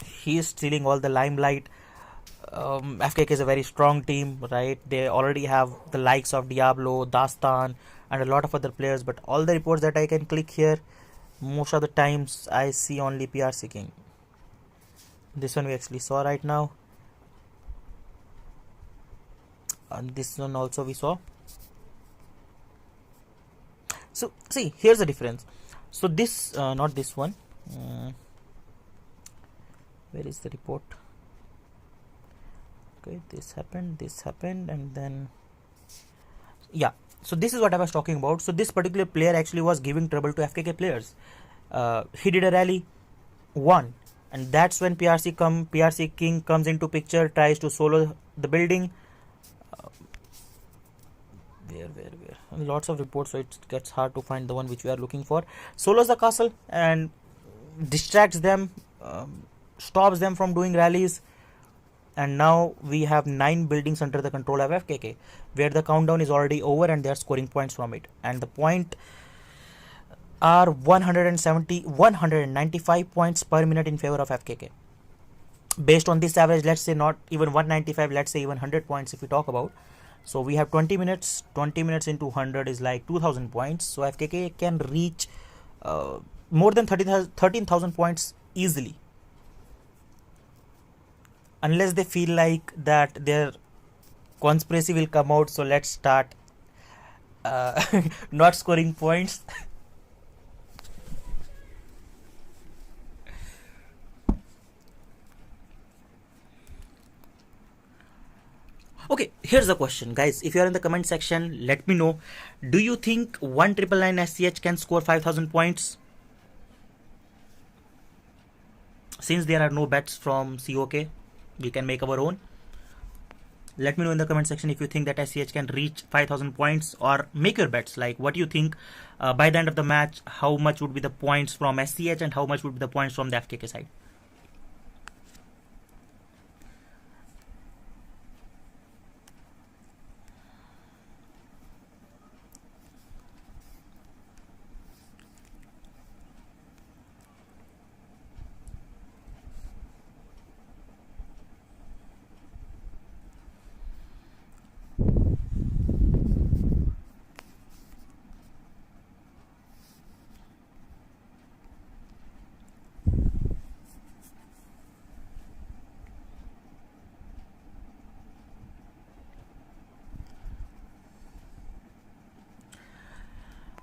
he's stealing all the limelight. FKK is a very strong team, right? They already have the likes of Diablo, Dastan, and a lot of other players. But all the reports that I can click here, most of the times I see only PRC King. This one we actually saw right now, and this one also we saw. So see, here's the difference. So this, not this one. Where is the report? Okay, this happened, and then yeah. So this is what I was talking about. So this particular player actually was giving trouble to FKK players. He did a rally, won, and that's when PRC King comes into picture, tries to solo the building. Where? Lots of reports, so it gets hard to find the one which we are looking for. Solos the castle and distracts them, stops them from doing rallies, and now we have 9 buildings under the control of FKK, where the countdown is already over and they are scoring points from it, and the point are 195 points per minute in favor of FKK. Based on this average, let's say not even 195, let's say even 100 points if we talk about. So we have 20 minutes into 100 is like 2000 points. So FKK can reach more than 13,000 points easily, unless they feel like that their conspiracy will come out. So let's start not scoring points. Okay, here's the question, guys. If you are in the comment section, let me know. Do you think 1999 SCH can score 5,000 points? Since there are no bets from COK, we can make our own. Let me know in the comment section if you think that SCH can reach 5,000 points, or make your bets. Like, what do you think by the end of the match? How much would be the points from SCH and how much would be the points from the FKK side?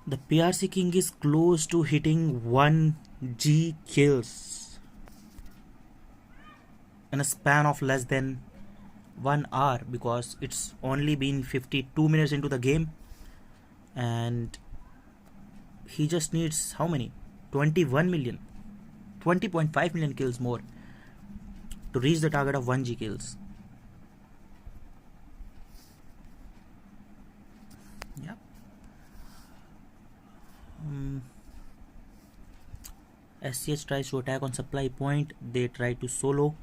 The PRC King is close to hitting 1G kills in a span of less than 1 hour, because it's only been 52 minutes into the game, and he just needs how many? 21 million, 20.5 million kills more to reach the target of 1G kills. Yeah. SCH tries to attack on supply point. They try to solo.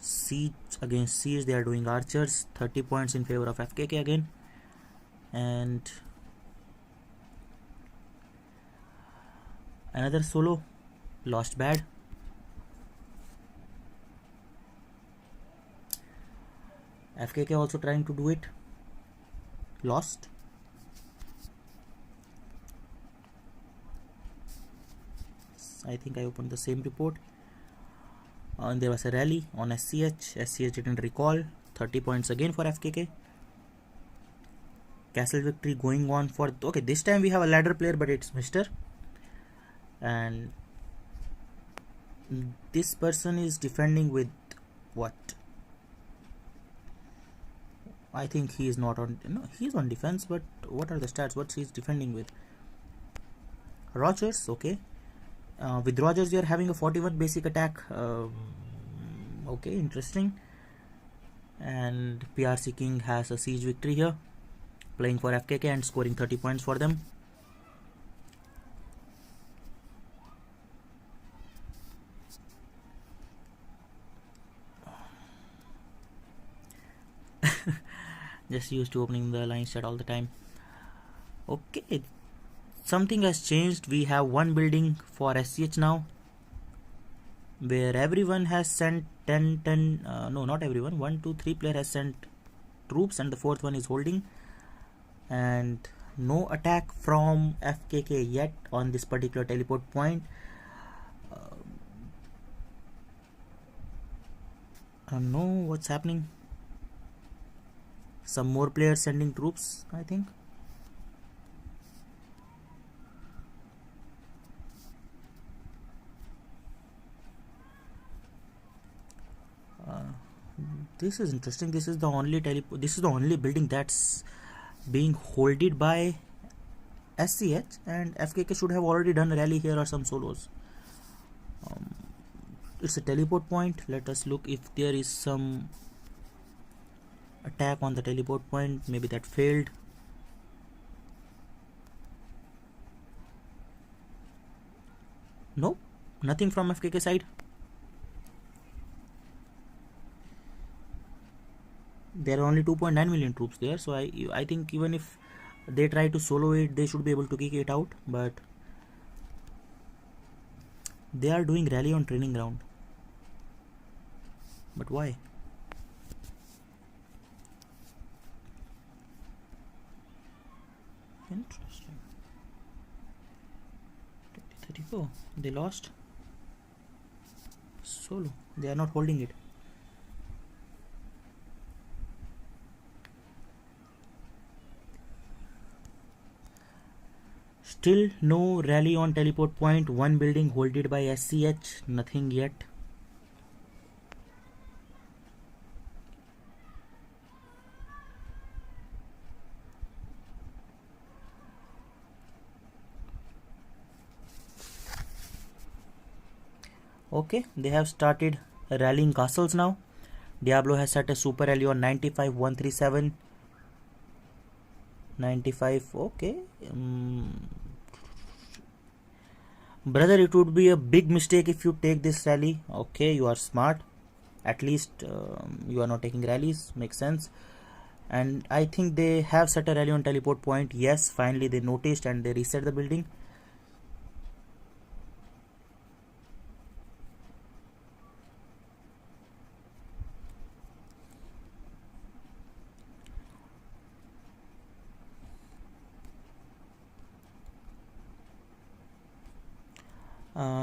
Siege against siege, they are doing archers. 30 points in favor of FKK again. And another solo. Lost bad. FKK also trying to do it. Lost. I think I opened the same report. And there was a rally on SCH. SCH didn't recall. 30 points again for FKK. Castle victory going on for... Okay, this time we have a ladder player, but it's Mr. And this person is defending with what? I think he is not on... No, he is on defense, but what are the stats? What he is defending with? Rogers, okay. With Rogers, we are having a 41 basic attack. Okay, interesting. And PRC King has a siege victory here, playing for FKK and scoring 30 points for them. Just used to opening the line chat all the time. Okay. Something has changed. We have one building for SCH now. where everyone has sent 10, no, not everyone, 1, 2, 3 player has sent troops and the fourth one is holding, and no attack from FKK yet on this particular teleport point. I don't know what's happening. Some more players sending troops, I think. This is interesting. This is the only building that's being holded by SCH, and FKK should have already done a rally here or some solos. It's a teleport point. Let us look if there is some attack on the teleport point. Maybe that failed. Nope, nothing from FKK side. There are only 2.9 million troops there, so I think even if they try to solo it, they should be able to kick it out, but they are doing rally on training ground. But why? Interesting. 34. They lost. Solo. They are not holding it. Still no rally on teleport point. One building holded by SCH. Nothing yet. Okay, they have started rallying castles now. Diablo has set a super rally on 95, 137. 95, okay. Brother, it would be a big mistake if you take this rally. Okay, you are smart. At least you are not taking rallies. Makes sense. And I think they have set a rally on teleport point. Yes, finally they noticed and they reset the building.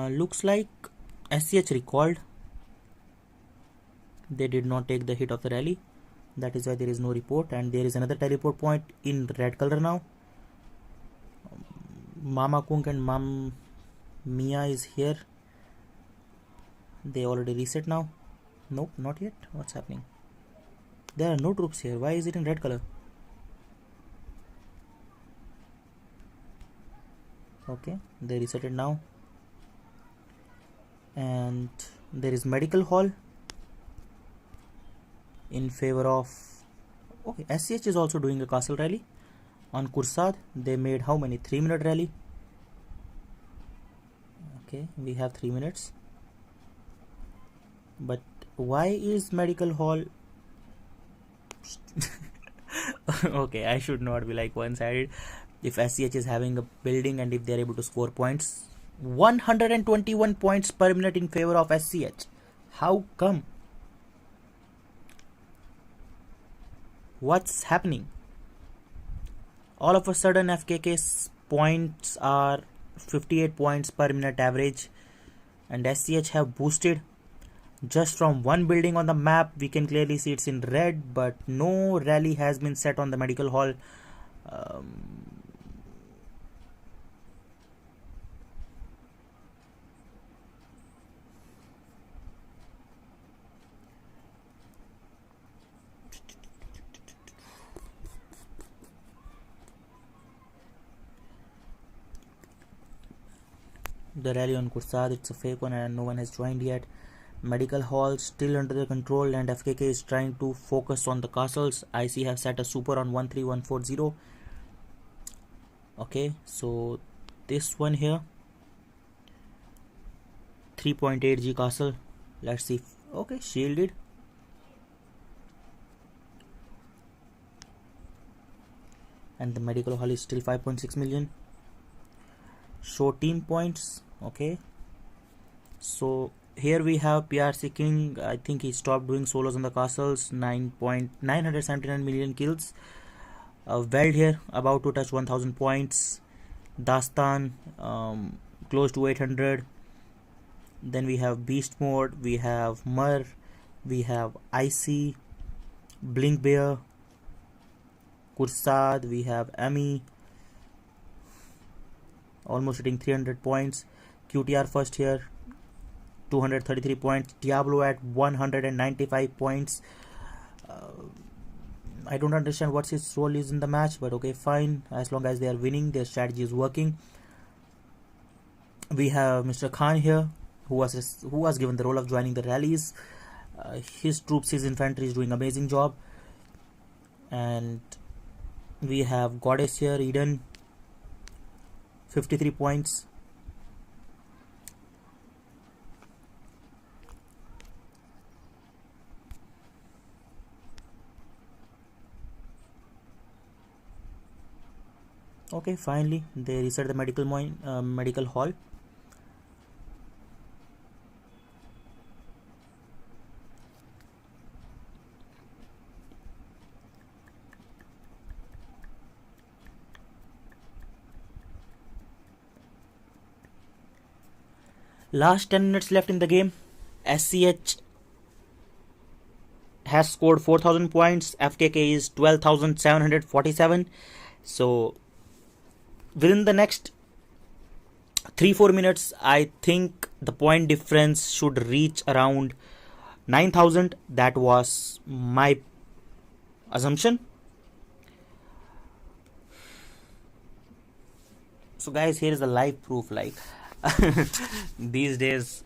Looks like SCH recalled. They did not take the hit of the rally. That is why there is no report, and there is another teleport point in red color now. Mama Kunk and Mam Mia is here. They already reset now. Nope, not yet. What's happening? There are no troops here. Why is it in red color? Okay, they reset it now. And there is medical hall in favor of, okay, SCH is also doing a castle rally on Kursad. They made how many? 3-minute rally. Okay, we have 3 minutes. But why is medical hall okay, I should not be like one-sided. If SCH is having a building and if they are able to score points, 121 points per minute in favor of SCH. How come? What's happening? All of a sudden FKK's points are 58 points per minute average, and SCH have boosted. Just from one building on the map we can clearly see it's in red, but no rally has been set on the medical hall. The rally on Kursad, it's a fake one and no one has joined yet. Medical hall still under the control, and FKK is trying to focus on the castles. IC have set a super on 13140. Okay, so this one here, 3.8 G castle. Let's see. Okay, shielded. And the medical hall is still 5.6 million. Show team points. Okay, so Here we have PRC King. I think he stopped doing solos on the castles. 9.979 million kills. Weld here about to touch 1000 points. Dastan close to 800. Then we have Beast Mode. We have Mur. We have Icy, Blink Bear, Kursad. We have Ami, almost hitting 300 points. QTR first here, 233 points. Diablo at 195 points. I don't understand what his role is in the match, but okay, fine. As long as they are winning, their strategy is working. We have Mr. Khan here, who was given the role of joining the rallies. His troops, his infantry is doing amazing job. And we have Goddess here, Eden, 53 points. Okay, finally they reset the medical hall. Last 10 minutes left in the game. SCH has scored 4000 points. FKK is 12,747. So within the next 3-4 minutes, I think the point difference should reach around 9,000. That was my assumption. So guys, here is the live proof. Like these days,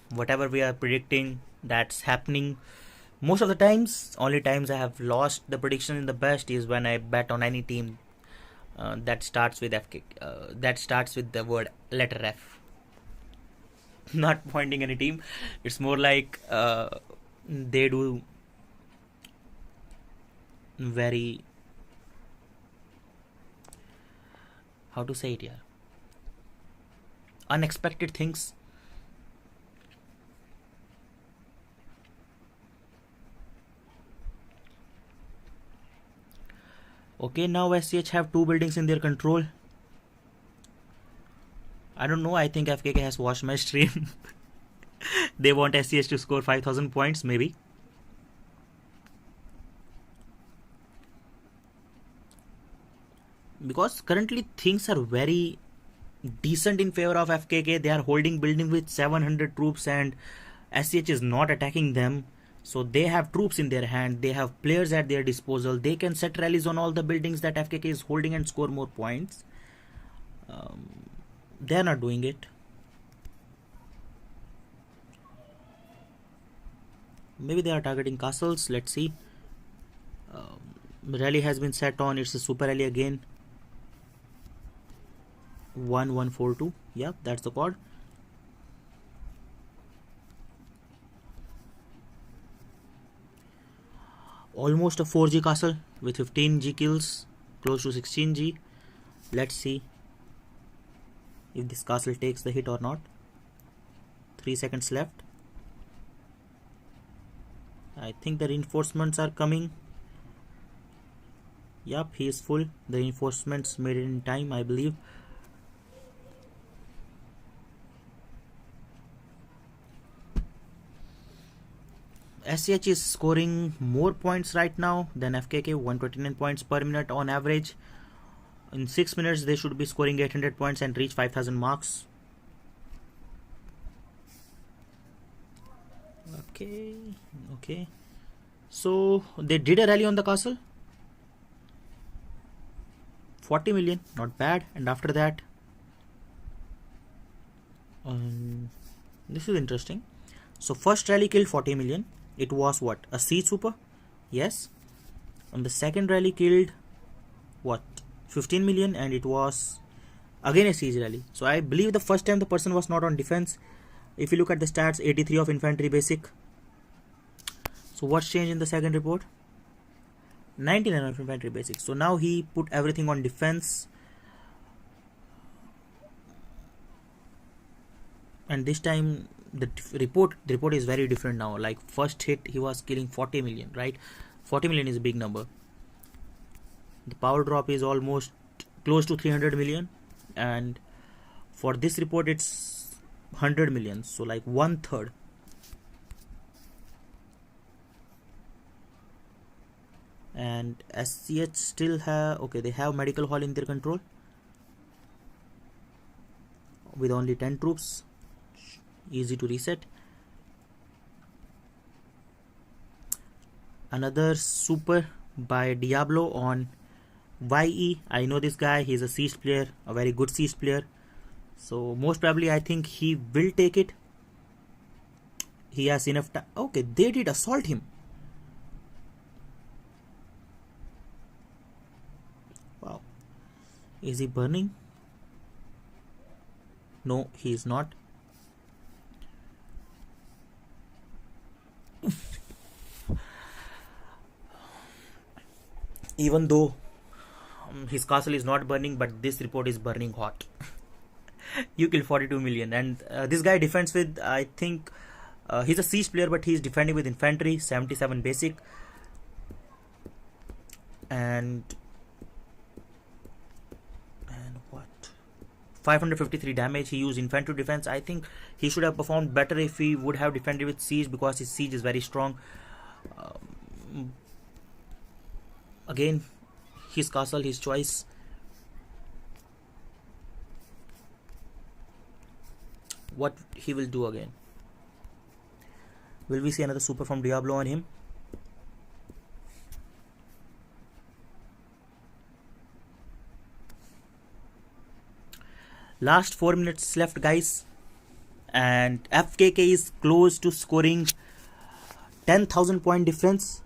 whatever we are predicting, that's happening. Most of the times, only times I have lost the prediction in the best is when I bet on any team that starts with FK, that starts with the word letter F. Not pointing any team. It's more like they do very, how to say it here, unexpected things. Okay, now SCH have 2 buildings in their control. I don't know, I think FKK has watched my stream. They want SCH to score 5,000 points maybe. Because currently things are very decent in favor of FKK. They are holding building with 700 troops and SCH is not attacking them. So they have troops in their hand, they have players at their disposal, they can set rallies on all the buildings that FKK is holding and score more points. They are not doing it. Maybe they are targeting castles, let's see. Rally has been set on, it's a super rally again. 1142, yeah, that's the code. Almost a 4G castle with 15G kills, close to 16G. Let's see if this castle takes the hit or not. 3 seconds left. I think the reinforcements are coming. Yup, he is full. The reinforcements made it in time, I believe. SCH is scoring more points right now than FKK, 129 points per minute on average. In 6 minutes they should be scoring 800 points and reach 5,000 marks. Okay. So they did a rally on the castle. 40 million, not bad. And after that, this is interesting. So first rally killed 40 million. It was what? A siege super? Yes. And the second rally killed what? 15 million, and it was again a siege rally. So I believe the first time the person was not on defense. If you look at the stats, 83 of infantry basic. So what's changed in the second report? 99 of infantry basic. So now he put everything on defense. And this time the report is very different now. Like first hit he was killing 40 million, right? 40 million is a big number. The power drop is almost close to 300 million, and for this report it's 100 million, so like 1/3. And SCH still have, okay, they have medical hall in their control with only 10 troops, easy to reset. Another super by Diablo on YE. I know this guy, he's a siege player, a very good siege player, so most probably I think he will take it. He has enough time. Okay, they did assault him. Wow. Is he burning? No, he is not. Even though his castle is not burning, but this report is burning hot. You killed 42 million, and this guy defends with, I think, he's a siege player, but he's defending with infantry, 77 basic, and what, 553 damage. He used infantry defense. I think he should have performed better if he would have defended with siege, because his siege is very strong. Again, his castle, his choice. What he will do again? Will we see another super from Diablo on him? Last 4 minutes left, guys, and FKK is close to scoring 10,000 point difference.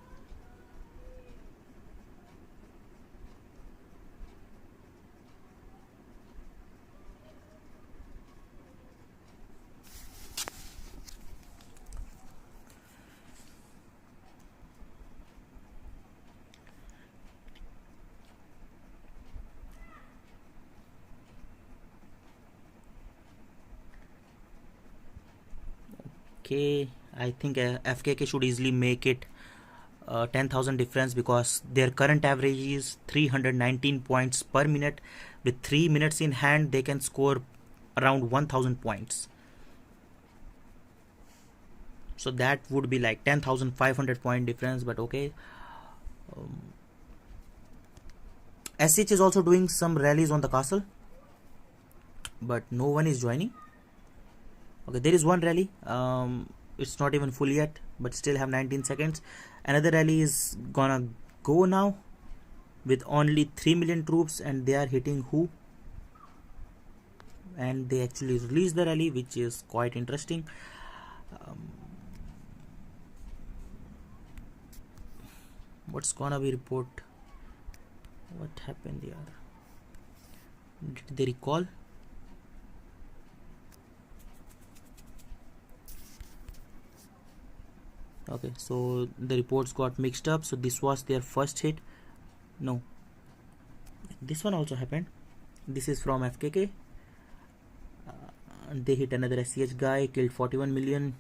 Okay, I think FKK should easily make it 10,000 difference, because their current average is 319 points per minute. With 3 minutes in hand, they can score around 1,000 points. So that would be like 10,500 point difference, but okay. SCH is also doing some rallies on the castle, but no one is joining. Okay, there is one rally. It's not even full yet, but still have 19 seconds. Another rally is gonna go now with only 3 million troops, and they are hitting who? And they actually release the rally, which is quite interesting. What's gonna be report? What happened here? Did they recall? Okay, so the reports got mixed up. So this was their first hit. No, this one also happened. This is from FKK. They hit another SCH guy, killed 41 million.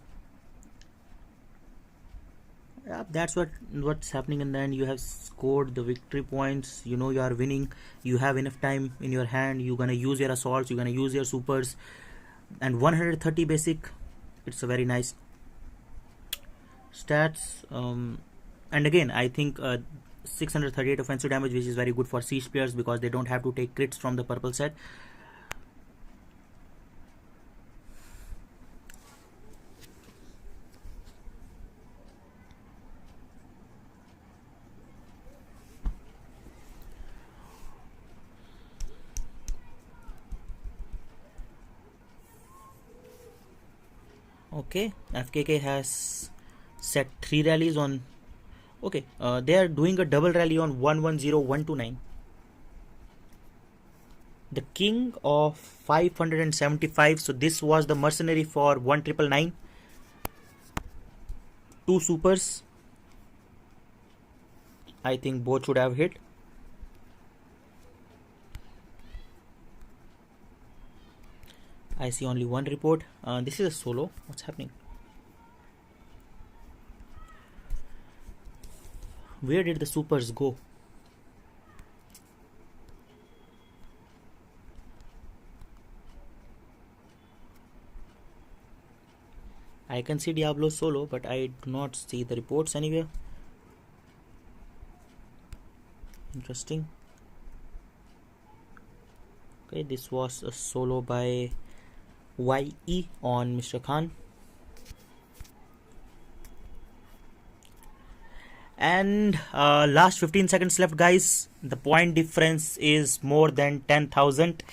Yeah, that's what's happening in the end. You have scored the victory points, you know you are winning, you have enough time in your hand, you're gonna use your assaults, you're gonna use your supers, and 130 basic. It's a very nice stats. And again, I think 638 offensive damage, which is very good for siege players, because they don't have to take crits from the purple set. Okay, FKK has set 3 rallies on. Okay, they are doing a double rally on 110129. The king of 575. So this was the mercenary for 1999. 2 supers. I think both should have hit. I see only one report. This is a solo. What's happening? Where did the supers go? I can see Diablo solo, but I do not see the reports anywhere. Interesting. Okay, this was a solo by YE on Mr. Khan. And last 15 seconds left, guys. The point difference is more than 10,000.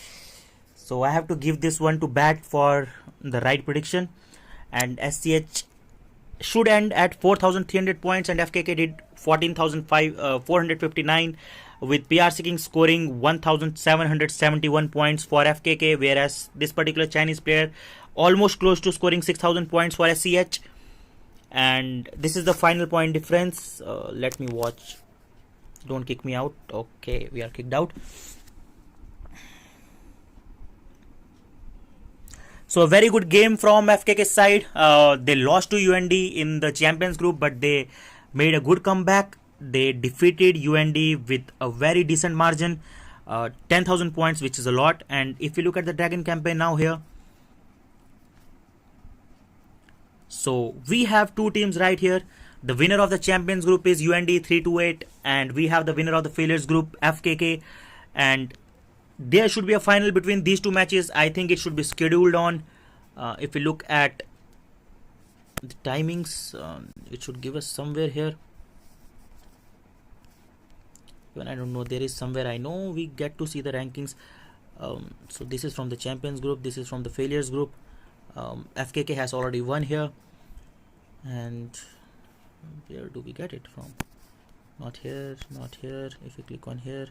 So I have to give this one to bat for the right prediction. And SCH should end at 4,300 points, and FKK did 14,459, with PRC King scoring 1,771 points for FKK, whereas this particular Chinese player almost close to scoring 6,000 points for SCH. And this is the final point difference. Let me watch. Don't kick me out. Okay, we are kicked out. So a very good game from FKK side. They lost to UND in the Champions Group, but they made a good comeback. They defeated UND with a very decent margin, 10,000 points, which is a lot. And if you look at the Dragon campaign now here, so we have two teams right here. The winner of the Champions Group is UND 328, and we have the winner of the Failures Group, FKK. And there should be a final between these two matches. I think it should be scheduled on. If we look at the timings, it should give us somewhere here. Even I don't know, there is somewhere. I know we get to see the rankings. So this is from the Champions Group. This is from the Failures Group. FKK has already won here. And where do we get it from? Not here, not here. If we click on here,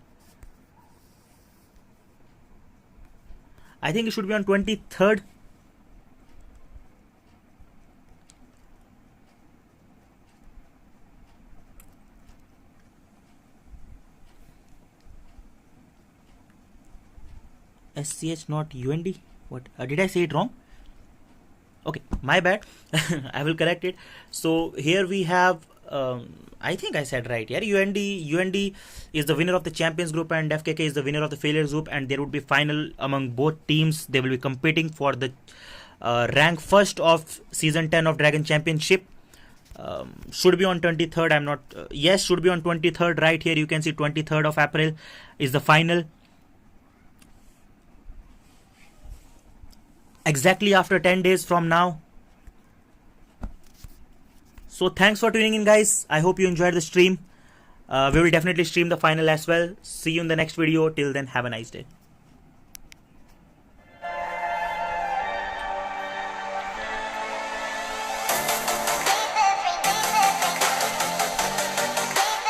I think it should be on 23rd. SCH, not UND. What? Did I say it wrong? Okay, my bad. I will correct it. So here we have, I think I said right. Yeah, UND is the winner of the Champions Group, and FKK is the winner of the Failures Group, and there would be final among both teams. They will be competing for the rank first of season 10 of Dragon Championship. Should be on 23rd. I'm not. Yes, should be on 23rd. Right here, you can see 23rd of April is the final. Exactly after 10 days from now. So thanks for tuning in, guys. I hope you enjoyed the stream. We will definitely stream the final as well. See you in the next video. Till then, have a nice day.